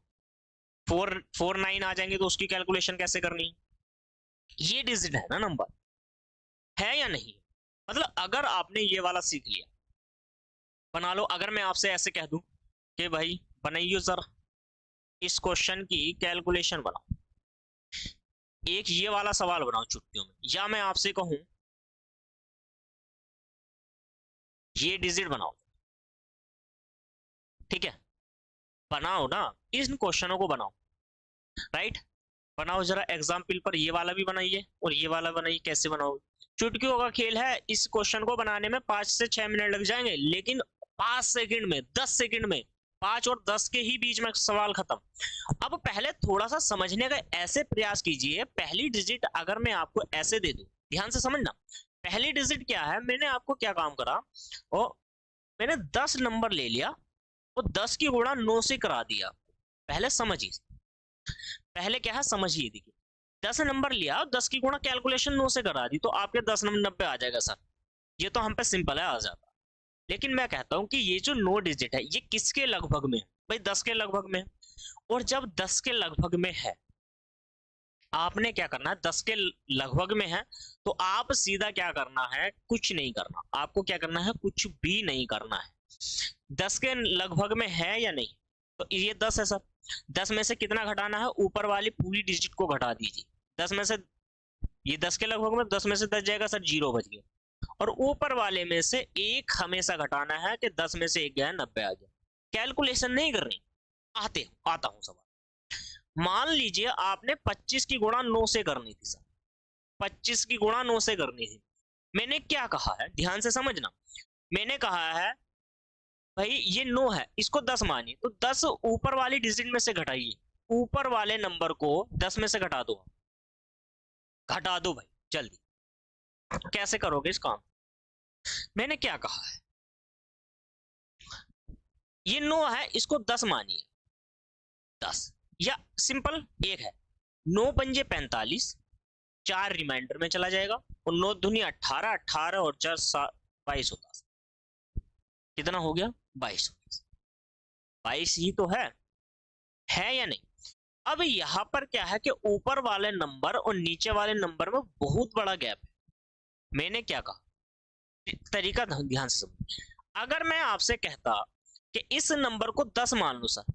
449 आ जाएंगे तो उसकी कैलकुलेशन कैसे करनी? ये डिजिट है ना नंबर, है या नहीं? मतलब अगर आपने ये वाला सीख लिया, बना लो। अगर मैं आपसे ऐसे कह दूं कि भाई बनाइए जरा इस क्वेश्चन की कैलकुलेशन बनाओ, एक ये वाला सवाल बनाओ चुटकियों में, या मैं आपसे कहूं ये डिजिट बनाओ, ठीक है? बनाओ ना, इन क्वेश्चनों को बनाओ, राइट? बनाओ जरा एग्जाम्पल पर, ये वाला भी बनाइए और ये वाला बनाइए। कैसे बनाओ? चुटकियों का खेल है, इस क्वेश्चन को बनाने में 5 से 6 मिनट लग जाएंगे, लेकिन 5 सेकंड में, 10 सेकंड में, 5 और 10 के ही बीच में सवाल खत्म। अब पहले थोड़ा सा समझने का ऐसे प्रयास कीजिए। पहली डिजिट अगर मैं आपको ऐसे दे दूं, ध्यान से समझना, पहली डिजिट क्या है? मैंने आपको क्या काम करा, और मैंने 10 नंबर ले लिया और 10 की गुणा 9 से करा दिया। पहले समझिए, पहले क्या है समझिए। देखिए 10 नंबर लिया और 10 की गुणा कैलकुलेशन 9 से करा दी, तो आपके 10 नंबर 90 आ जाएगा सर। ये तो हम पे सिंपल है, आ जाता। लेकिन मैं कहता हूं कि ये जो 9 डिजिट है ये किसके लगभग में है? भाई 10 के लगभग में। और जब 10 के लगभग में है, आपने क्या करना है, 10 के लगभग में है तो आप सीधा क्या करना है, कुछ नहीं करना। आपको क्या करना है, कुछ भी नहीं करना है। 10 के लगभग में है या नहीं? तो ये 10 है सर, 10 में से कितना घटाना है? ऊपर वाली पूरी डिजिट को घटा दीजिए। 10 में से, ये 10 के लगभग में, 10 में से 10 जाएगा सर, 0 बच गया। और ऊपर वाले में से एक हमेशा घटाना है, कि 10 में से एक गया 90 आ गया। कैलकुलेशन नहीं करनी, आता हूं सवाल। मान लीजिए आपने 25 की गुणा 9 से करनी थी सर, 25 की गुणा 9 से करनी थी। मैंने क्या कहा है, ध्यान से समझना। मैंने कहा है भाई ये 9 है, इसको 10 मानिए, तो 10 ऊपर वाली डिजिट में से घटाइए। ऊपर वाले नंबर को 10 में से घटा दो, घटा दो भाई जल्दी। कैसे करोगे इस काम? मैंने क्या कहा है, ये 9 है, इसको 10 मानिए, 10, या सिंपल एक है, 9 पंजे 45, 4 रिमाइंडर में चला जाएगा, और 9 दूनी 18, 18 और 4 22 होता है। कितना हो गया? 22। 22 ही तो है या नहीं? अब यहां पर क्या है कि ऊपर वाले नंबर और नीचे वाले नंबर में बहुत बड़ा गैप है। मैंने क्या कहा, तरीका ध्यान से समझ। अगर मैं आपसे कहता कि इस नंबर को 10 मान लो सर,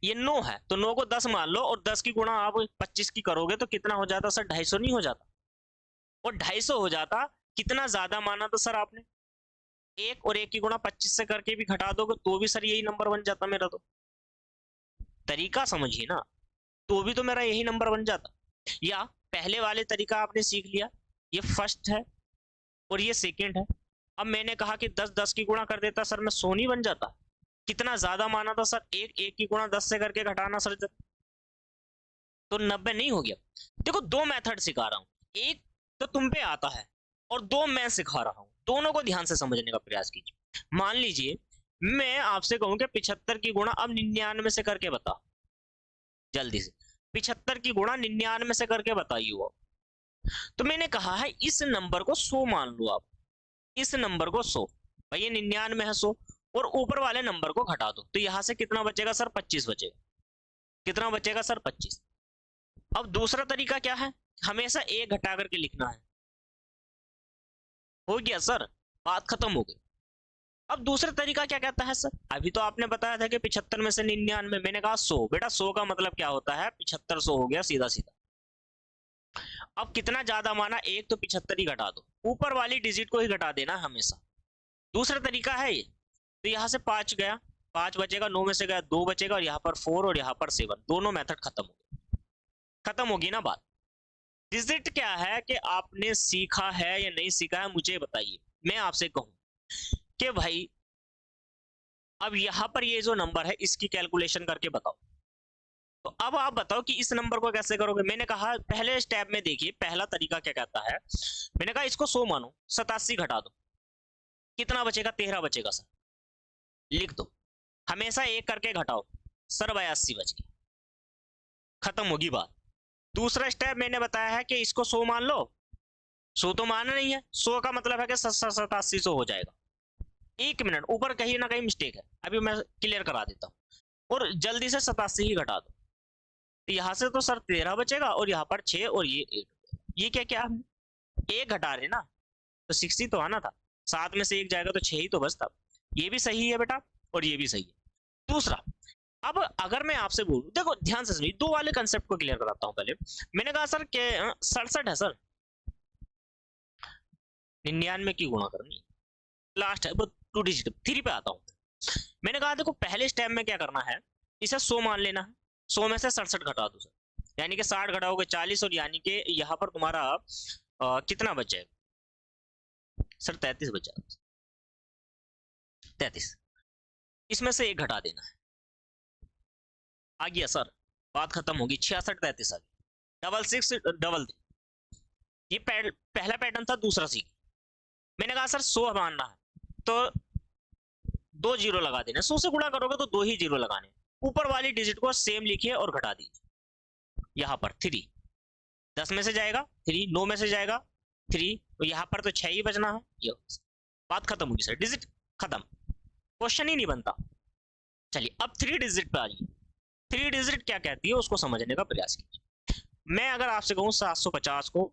ये 9 है तो 9 को 10 मान लो, और 10 की गुणा आप 25 की करोगे तो कितना हो जाता सर? 250 नहीं हो जाता? और 250 हो जाता, कितना ज्यादा माना था सर आपने? एक, और एक की गुणा 25 से करके भी घटा दोगे तो भी सर यही नंबर बन जाता मेरा। तो तरीका समझिए ना, तो भी तो मेरा यही नंबर बन जाता। या पहले वाले तरीका आपने सीख लिया, ये फर्स्ट है और ये सेकंड है। अब मैंने कहा कि 10 10 की गुणा कर देता सर, मैं 100 नहीं बन जाता? कितना ज्यादा माना था सर? एक, एक की गुणा 10 से करके घटाना सर, तो 90 नहीं हो गया? देखो दो मेथड सिखा रहा हूँ, एक तो तुम पे आता है और दो मैं सिखा रहा हूँ, दोनों को ध्यान से समझने का प्रयास कीजिए। मान लीजिए मैं आपसे कहूं कि 75 की गुणा अब 99 से करके बता, जल्दी से 75 की गुणा 99 से करके बताइए वो। तो मैंने कहा है इस नंबर को 100 मान लो आप, इस नंबर को 100, भाई ये 99 है 100, और ऊपर वाले नंबर को घटा दो, तो यहां से कितना बचेगा सर? 25 बचेगा। कितना बचेगा सर? 25। अब दूसरा तरीका क्या है, हमेशा एक घटा करके लिखना है। हो गया सर, बात खत्म हो गई। अब दूसरा तरीका क्या कहता है सर? अभी तो आपने बताया था कि 75 में से 99, मैंने कहा 100। बेटा 100 का मतलब क्या होता है? 75 100 हो गया सीधा सीधा। अब कितना ज्यादा माना? एक, तो 75 ही घटा दो, ऊपर वाली डिजिट को ही घटा देना हमेशा। दूसरा तरीका है ये। तो यहाँ से 5 गया, 5 बचेगा, 9 में से गया 2 बचेगा, और यहाँ पर 4 और यहाँ पर 7, दोनों मेथड खत्म हो गए। खत्म होगी ना बात? डिजिट क्या है कि आपने सीखा है या नहीं सीखा है, मुझे बताइए। मैं आपसे कहूं कि भाई अब यहाँ पर ये जो नंबर है इसकी कैलकुलेशन करके बताओ, तो अब आप बताओ कि इस नंबर को कैसे करोगे। मैंने कहा पहले स्टेप में देखिए, पहला तरीका क्या कहता है, मैंने कहा इसको 100 मानो, 87 घटा दो, कितना बचेगा? 13 बचेगा सर, लिख दो। हमेशा एक करके घटाओ सर, 82 बच गया, खत्म होगी बात। दूसरा स्टेप मैंने बताया है कि इसको 100 मान लो, 100 तो माना नहीं है, 100 का मतलब है कि 87 100 हो जाएगा। एक मिनट, ऊपर कहीं ना कहीं मिस्टेक है, अभी मैं क्लियर करा देता हूँ। और जल्दी से 87 ही घटा दो, तो यहाँ से तो सर 13 बचेगा और यहाँ पर 6 और ये 8। ये क्या क्या हम एक घटा रहे ना, तो 6 ही तो आना था, 7 में से 1 जाएगा तो 6 ही तो बचता। ये भी सही है बेटा और ये भी सही है। दूसरा, अब अगर मैं आपसे बोलूं, देखो ध्यान से सुनिए, दो वाले कंसेप्ट को क्लियर कराता हूं पहले। मैंने कहा सर के 67 है सर, 99 की गुणा करनी लास्ट है वो 2 डिजिट 3 पे आता हूं। मैंने कहा देखो पहले स्टेप में क्या करना है, इसे 100 मान लेना है, 100 में से 67 घटा दो सर, यानी कि 60 घटाओगे 40, और यानी कि यहाँ पर तुम्हारा कितना बच जाएगा सर, 33 बच जाएगा, 33। इसमें से 1 घटा देना है, आ गया सर, बात खत्म होगी। 66 33 आ गया, 66 डबल। ये पहला पैटर्न था। दूसरा सीख, मैंने कहा सर 100 मानना है तो 2 जीरो लगा देना, 100 से गुणा करोगे तो 2 ही जीरो लगाने, ऊपर वाली डिजिट को सेम लिखिए और घटा दीजिए। यहाँ पर 3 10 में से जाएगा 3, 9 में से जाएगा 3, तो यहाँ पर तो 6 ही बचना है। ये बात खत्म होगी सर, डिजिट खत्म, क्वेश्चन ही नहीं बनता। चलिए अब 3 डिजिट पे आ जाइए। 3 डिजिट क्या कहती है उसको समझने का प्रयास कीजिए। मैं अगर आपसे कहूँ 750 को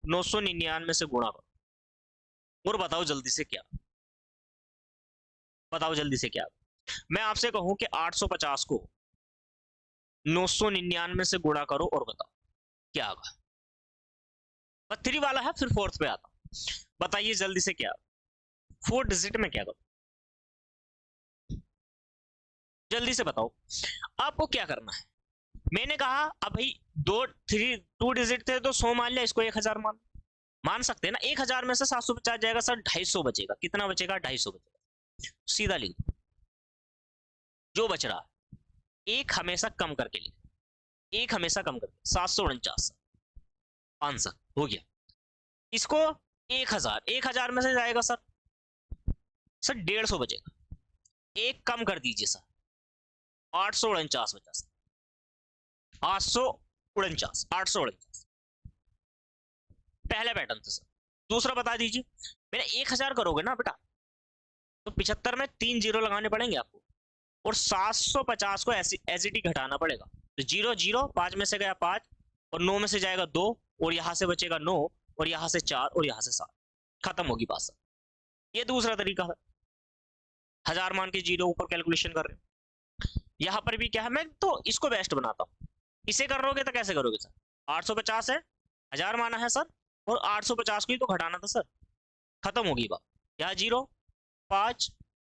999 से गुणा करो, और बताओ जल्दी से क्या, बताओ जल्दी से क्या। मैं आपसे कहूं कि 850 को 999 से गुणा करो और बताओ क्या होगा। बस 3 वाला है, फिर 4th पे आता हूं, बताइए जल्दी से क्या, 4 डिजिट में क्या करो, जल्दी से बताओ। आपको क्या करना है, मैंने कहा अब भाई 2 डिजिट थे तो 100 मान लिया, इसको 1000 मान सकते हैं ना। 1000 में से 750 जाएगा सर, 250 बचेगा। कितना बचेगा, 250 बचेगा। सीधा लिख दो जो बच रहा है, एक हमेशा कम करके लिख, एक हमेशा कम करके, 749 आंसर हो गया। इसको 1000 में से जाएगा सर 150 बचेगा, एक कम कर दीजिए सर, 849 बचा सर, 849 पहला पैटर्न था सर। दूसरा बता दीजिए, मैंने 1000 करोगे ना बेटा तो 75 में 3 जीरो लगाने पड़ेंगे आपको, और 750 को एसिटी घटाना पड़ेगा। तो 0 0, 5 में से गया 5, और 9 में से जाएगा 2, और यहां से बचेगा 9, और यहां से 4, और यहां से 7, खत्म होगी बात सर। ये दूसरा तरीका है, 1000 मान के जीरो ऊपर कैलकुलेशन कर रहे हो। यहाँ पर भी क्या है, मैं तो इसको बेस्ट बनाता हूँ। इसे करोगे तो कैसे करोगे सर, 850 है, 1000 माना है सर, और 850 को ही तो घटाना था सर, खत्म होगी बात। यहाँ 0 5,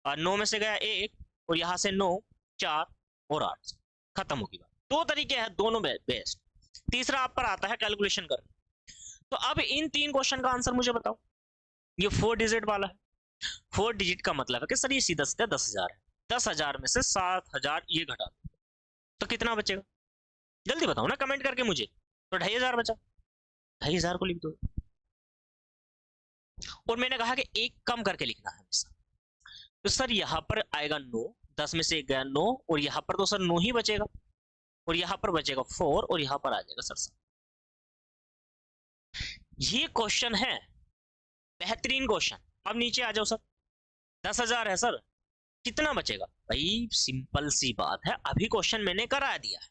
9 में से गया 1, और यहाँ से 9 4 और 8, खत्म होगी बात। 2 तरीके हैं, दोनों बेस्ट। तीसरा आप पर आता है कैलकुलेशन कर। तो अब इन 3 क्वेश्चन का आंसर मुझे बताओ। ये 4 डिजिट वाला है, 4 डिजिट का मतलब है कि सर ये सीधा सीधा 10,000 है, 10,000 में से 7,000 ये घटा दो तो कितना बचेगा, जल्दी बताओ ना कमेंट करके मुझे। तो 2,500 बचा, 2,500 को लिख दो। और मैंने कहा कि एक कम करके लिखना है हमेशा, तो सर यहाँ पर आएगा 9, 10 में से 1 गया 9, और यहाँ पर तो सर 9 ही बचेगा, और यहाँ पर बचेगा 4, और यहाँ पर आ जाएगा सर 7। ये क्वेश्चन है, बेहतरीन क्वेश्चन। अब नीचे आ जाओ सर, 10,000 है सर, कितना बचेगा भाई, सिंपल सी बात है, अभी क्वेश्चन मैंने करा दिया है,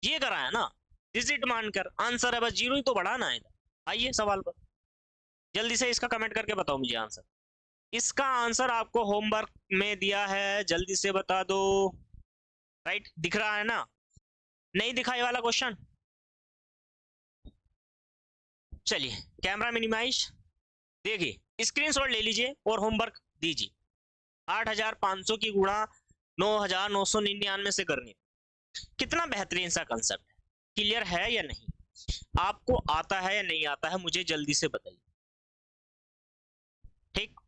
ये कराया ना, डिजिट मानकर आंसर है, बस जीरो ही तो बढ़ाना है। आइए सवाल पर, जल्दी से इसका कमेंट करके बताओ मुझे आंसर। इसका आंसर आपको होमवर्क में दिया है, जल्दी से बता दो। राइट दिख रहा है ना, नहीं दिखाई वाला क्वेश्चन। चलिए कैमरा मिनिमाइज, देखिए स्क्रीनशॉट ले लीजिए और होमवर्क दीजिए। 8,500 की गुणा 9,999 से करनी, कितना बेहतरीन सा कंसेप्ट है। क्लियर है या नहीं, आपको आता है या नहीं आता है, मुझे जल्दी से बताइए। ठीक,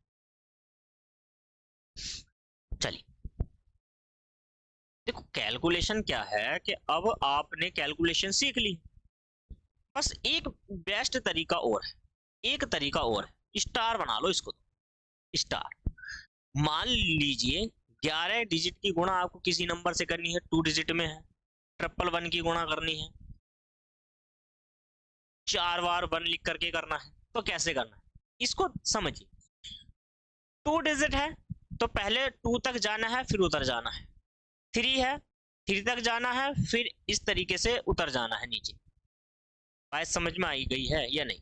चलिए देखो कैलकुलेशन क्या है कि अब आपने कैलकुलेशन सीख ली, बस एक बेस्ट तरीका और है, एक तरीका और है, स्टार बना लो इसको। स्टार मान लीजिए 11 डिजिट की गुणा आपको किसी नंबर से करनी है, 2 डिजिट में है, 111 की गुणा करनी है, 4 बार 1 लिख करके करना है, तो कैसे करना है इसको समझिए। 2 डिजिट है तो पहले 2 तक जाना है, फिर उधर जाना है। 3 है, 3 तक जाना है, फिर इस तरीके से उतर जाना है नीचे। बात समझ में आई गई है या नहीं?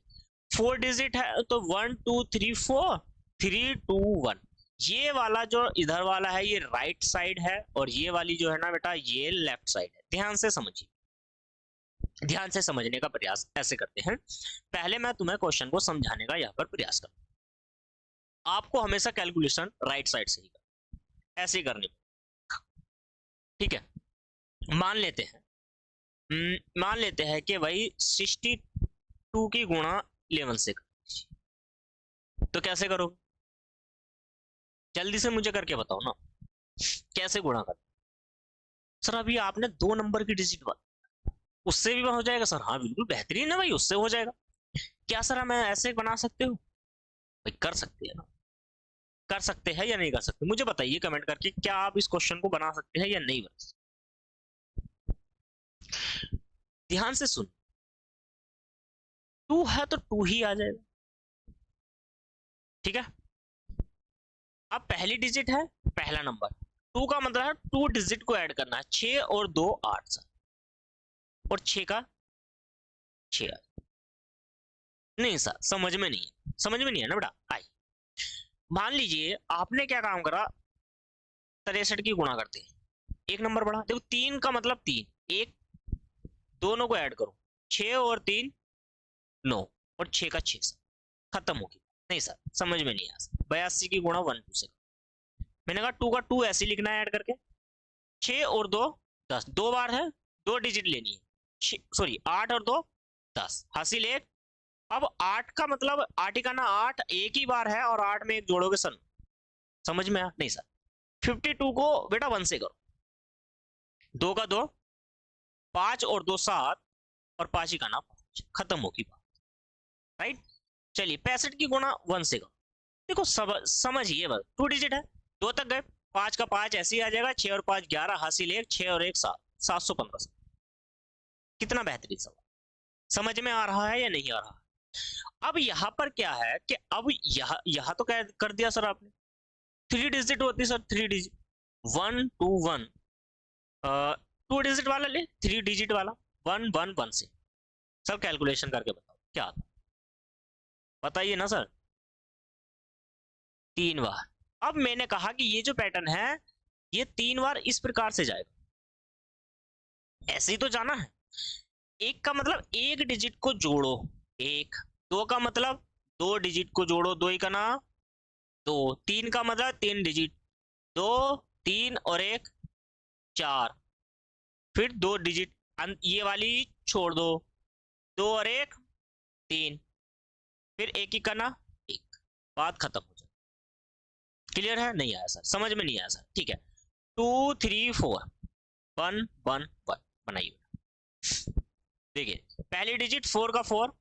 4 डिजिट है तो 1 2 3 4, 3 2 1। ये वाला जो इधर वाला है ये राइट साइड है, और ये वाली जो है ना बेटा ये लेफ्ट साइड है। ध्यान से समझिए, ध्यान से समझने का प्रयास ऐसे करते हैं। पहले मैं तुम्हें क्वेश्चन को समझाने का यहाँ पर प्रयास करता हूँ। आपको हमेशा कैलकुलेशन राइट साइड से ही करना, ऐसे ही करनी, ठीक है? मान लेते हैं कि भाई 62 की गुणा 11 से, तो कैसे करोगे? जल्दी से मुझे करके बताओ ना, कैसे गुणा कर? सर अभी आपने 2 नंबर की डिजिट बात, उससे भी हो जाएगा सर? हाँ बिल्कुल बेहतरीन है भाई, उससे हो जाएगा। क्या सर हम ऐसे बना सकते हो? भाई कर सकते हैं ना, कर सकते हैं या नहीं कर सकते? मुझे बताइए कमेंट करके, क्या आप इस क्वेश्चन को बना सकते हैं या नहीं बना सकते? ध्यान से सुन, 2 है तो 2 ही आ जाएगा, ठीक है? अब पहली डिजिट है, पहला नंबर 2 का मतलब है 2 डिजिट को ऐड करना है। 6 और 2 8 सर, और 6 का 6 नहीं सर, समझ में नहीं है, समझ में नहीं है ना बेटा। आई मान लीजिए आपने क्या काम करा, 63 की गुणा करते हैं, एक नंबर बढ़ा। देखो 3 का मतलब 3, एक दोनों को ऐड करो, 6 और 3 9, और 6 का 6 सर, खत्म हो गई। नहीं सर समझ में नहीं आया। 82 की गुणा 1 2 से, मैंने कहा 2 का 2 ऐसे लिखना है ऐड करके। 6 और 2 10, 2 बार है, 2 डिजिट लेनी है, सॉरी 8 और 2 10, हासिल 1। अब 8 का मतलब 8 ही का ना 8 एक ही बार है, और 8 में 1 जोड़ोगे सन, समझ में आया? नहीं सर। 52 को बेटा 1 से करो, 2 का 2, 5 और 2 7, और 5 ही का ना 5, खत्म होगी बात, राइट? चलिए 65 की गुणा 1 से करो। देखो समझिए बस, 2 डिजिट है, 2 तक गए, 5 का 5 ऐसे ही आ जाएगा, 6 और 5 11, हासिल 1, 6 और 1 7, 715। कितना बेहतरीन सवाल, समझ में आ रहा है या नहीं आ रहा? अब यहाँ पर क्या है कि अब यहाँ तो क्या कर दिया सर आपने, 3 डिजिट होती सर, 3 डिजिट 1 2 1, 2 डिजिट वाला ले, 3 डिजिट वाला 1 1 1 से। सर कैलकुलेशन करके बताओ क्या आता, बताइए ना सर। 3 बार। अब मैंने कहा कि ये जो पैटर्न है ये 3 बार इस प्रकार से जाएगा, ऐसे ही तो जाना है। एक का मतलब एक डिजिट को जोड़ो, एक। 2 का मतलब 2 डिजिट को जोड़ो, 2 ही का ना 2। 3 का मतलब 3 डिजिट, 2 3 और 1 4, फिर 2 डिजिट ये वाली छोड़ दो, 2 और 1 3, फिर 1 ही करना 1, बात खत्म हो जाए। क्लियर है? नहीं आया सर, समझ में नहीं आया सर, ठीक है। 2 3 4 1 1 1 बनाइए। देखिए पहली डिजिट 4 का 4,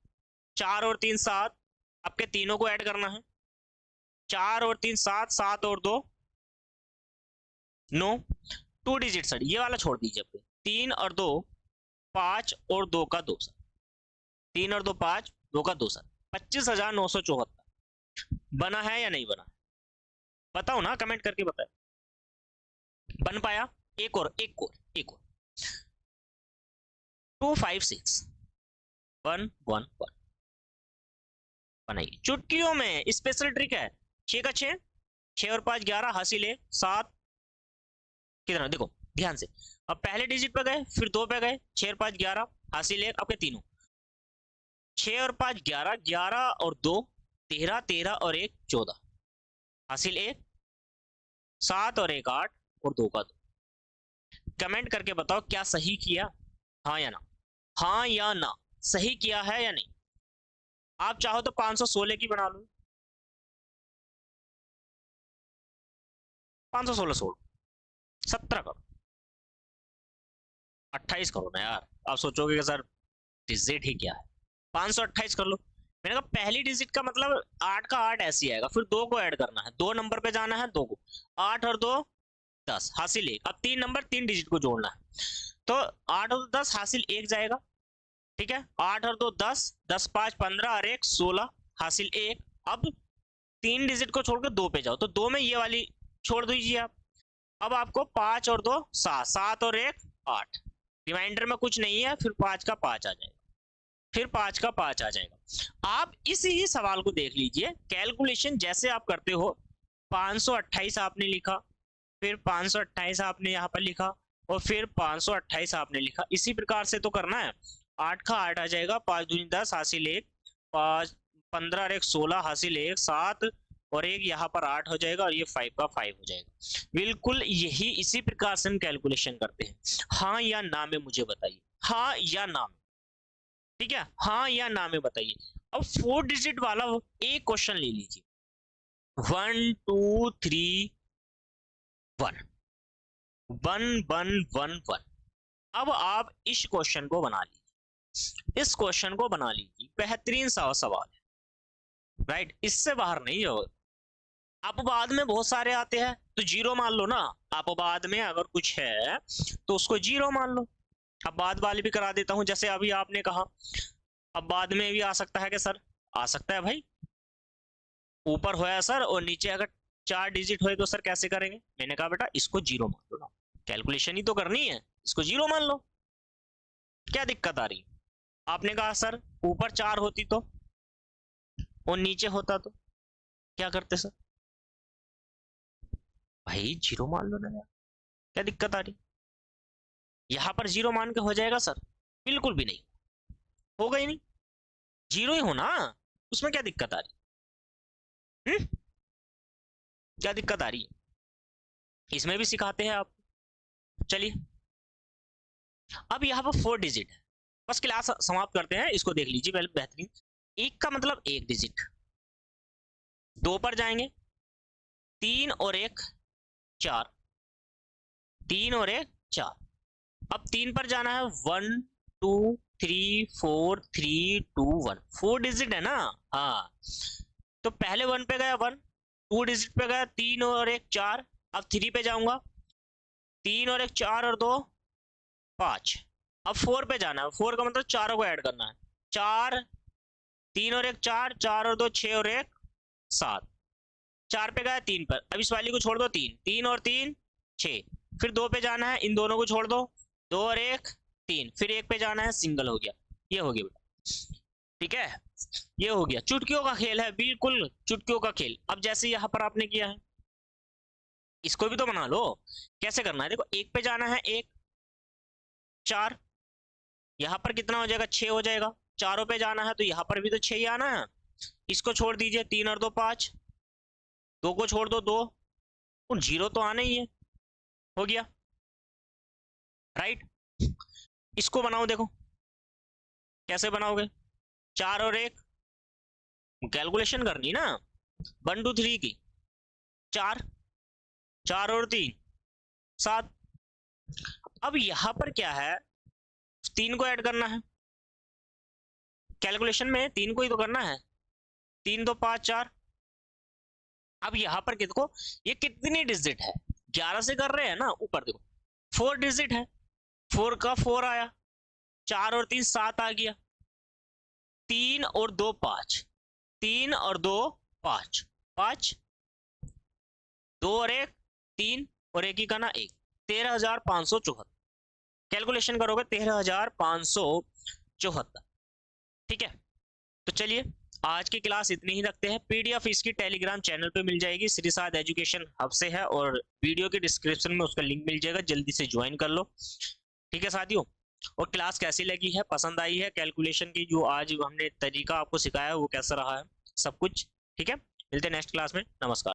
4 और 3 7, आपके तीनों को ऐड करना है, 4 और 3 7, 7 और 2 9। 2 डिजिट सर ये वाला छोड़ दीजिए, आपके 3 और 2 5 और 2 का 2 सर, 3 और 2 5, 2 का 2 सर, 25,974 बना है या नहीं बना? बताओ ना, कमेंट करके बताओ, बन पाया? एक और 2 5 6 1 1 1 बनाइए। चुटकियों में स्पेशल ट्रिक है, 6 का 6, 6 और 5 11, हासिल 1 7, कितना देखो ध्यान से। अब पहले डिजिट पे गए, फिर 2 पे गए, 6 और 5 11, हासिल 1, आपके तीनों 6 और 5 11, 11 और 2 13, 13 और 1 14, हासिल 1, 7 और 1 8, और 2 का 2। कमेंट करके बताओ क्या सही किया, हाँ या ना? हाँ या ना, सही किया है या नहीं? आप चाहो तो 516 की बना लो, 516 छोड़ो, 17 करो, 28 करो ना यार। आप सोचोगे कि सर डिजिट ही क्या है, 528 कर लो। मैंने कहा पहली डिजिट का मतलब 8 का 8 ऐसे आएगा, फिर 2 को ऐड करना है, 2 नंबर पे जाना है, 2 को 8 और 2 10, हासिल 1। अब 3 नंबर 3 डिजिट को जोड़ना है, तो 8 और 10 हासिल 1 जाएगा, ठीक है। 8 और 2 10, 10 5 15 और 1 16, हासिल 1। अब 3 डिजिट को छोड़कर 2 पे जाओ, तो 2 में ये वाली छोड़ दीजिए आप। अब आपको 5 और 2 7, 7 और 1 8, रिमाइंडर में कुछ नहीं है, फिर 5 का 5 आ जाएगा, फिर 5 का 5 आ जाएगा। आप इसी ही सवाल को देख लीजिए, कैलकुलेशन जैसे आप करते हो, 528 आपने लिखा, फिर 528 आपने यहाँ पर लिखा, और फिर 528 आपने लिखा, इसी प्रकार से तो करना है। 8 का 8 आ जाएगा, 5 दूनी 10 हासिल 1, 5 15 और 1 16 हासिल 1 7, और एक यहाँ पर 8 हो जाएगा, और ये 5 का 5 हो जाएगा। बिल्कुल यही इसी प्रकार से हम कैलकुलेशन करते हैं। हाँ या ना में मुझे बताइए, हाँ या ना में, ठीक है, हाँ या ना में बताइए। अब 4 डिजिट वाला एक क्वेश्चन ले लीजिए, 1 2 3 1 1 1 1 1। अब आप इस क्वेश्चन को बना लीजिए, इस क्वेश्चन को बना लीजिए, बेहतरीन सा सवाल है, राइट, इससे बाहर नहीं हो। अपवाद में बहुत सारे आते हैं, तो जीरो मान लो ना, अपवाद में अगर कुछ है तो उसको जीरो मान लो। अपवाद वाली भी करा देता हूं, जैसे अभी आपने कहा अपवाद में भी आ सकता है कि सर, आ सकता है भाई, ऊपर होया सर और नीचे अगर 4 डिजिट हुए तो सर कैसे करेंगे। मैंने कहा बेटा इसको जीरो मान लो ना, कैलकुलेशन ही तो करनी है, इसको जीरो मान लो, क्या दिक्कत आ रही। आपने कहा सर ऊपर 4 होती तो और नीचे होता तो क्या करते सर, भाई जीरो मान लो ना यार, क्या दिक्कत आ रही। यहां पर जीरो मान के हो जाएगा सर, बिल्कुल भी नहीं, होगा ही नहीं, जीरो ही हो ना, उसमें क्या दिक्कत आ रही। क्या दिक्कत आ रही है, इसमें भी सिखाते हैं आप। चलिए अब यहाँ पर 4 डिजिट है, बस क्लास समाप्त करते हैं, इसको देख लीजिए पहले बेहतरीन। एक का मतलब 1 डिजिट, 2 पर जाएंगे, 3 और 1 4, 3 और 1 4। अब 3 पर जाना है, 1 2 3 4 3 2 1, 4 डिजिट है ना। हाँ, तो पहले 1 पे गया 1, 2 डिजिट पे गया 3 और 1 4, अब 3 पे जाऊंगा, 3 और 1 4 और 2 5। अब 4 पे जाना है, 4 का मतलब चारों को ऐड करना है, 4 3 और 1 4, 4 और 2 6 और 1 7, 4 पे गया 3 पर, अब इस वाली को छोड़ दो, 3 3 और 3 6, फिर 2 पे जाना है, इन दोनों को छोड़ दो, 2 और 1 3, फिर 1 पे जाना है, सिंगल हो गया, ये हो गया बेटा, ठीक है, ये हो गया। चुटकियों का खेल है, बिल्कुल चुटकियों का खेल। अब जैसे यहाँ पर आपने किया है, इसको भी तो बना लो। कैसे करना है, देखो 1 पे जाना है, 1 4, यहाँ पर कितना हो जाएगा 6 हो जाएगा, चारों पे जाना है तो यहाँ पर भी तो 6 ही आना है, इसको छोड़ दीजिए, 3 और 2 5, 2 को छोड़ दो 2, और 0 तो आना ही है, हो गया, राइट। इसको बनाओ, देखो कैसे बनाओगे, 4 और 1 कैलकुलेशन करनी ना, 1 2 3 की, 4 4 और 3 7। अब यहां पर क्या है, 3 को ऐड करना है, कैलकुलेशन में 3 को ही तो करना है, 3 2 5 4। अब यहां पर देखो ये कितनी डिजिट है, 11 से कर रहे हैं ना, ऊपर देखो 4 डिजिट है, 4 का 4 आया, 4 और 3 7 आ गया, 3 और 2 5, 3 और 2 5 5, 2 और 1 3, और एक ही का ना 1, 13,574, कैलकुलेशन करोगे 13,574, ठीक है। तो चलिए आज की क्लास इतनी ही रखते हैं, पीडीएफ इसकी टेलीग्राम चैनल पे मिल जाएगी, श्रीसाद एजुकेशन हब से है, और वीडियो के डिस्क्रिप्शन में उसका लिंक मिल जाएगा, जल्दी से ज्वाइन कर लो, ठीक है साथियों। और क्लास कैसी लगी है, पसंद आई है, कैलकुलेशन की जो आज हमने तरीका आपको सिखाया है वो कैसा रहा है, सब कुछ ठीक है। मिलते हैं नेक्स्ट क्लास में, नमस्कार।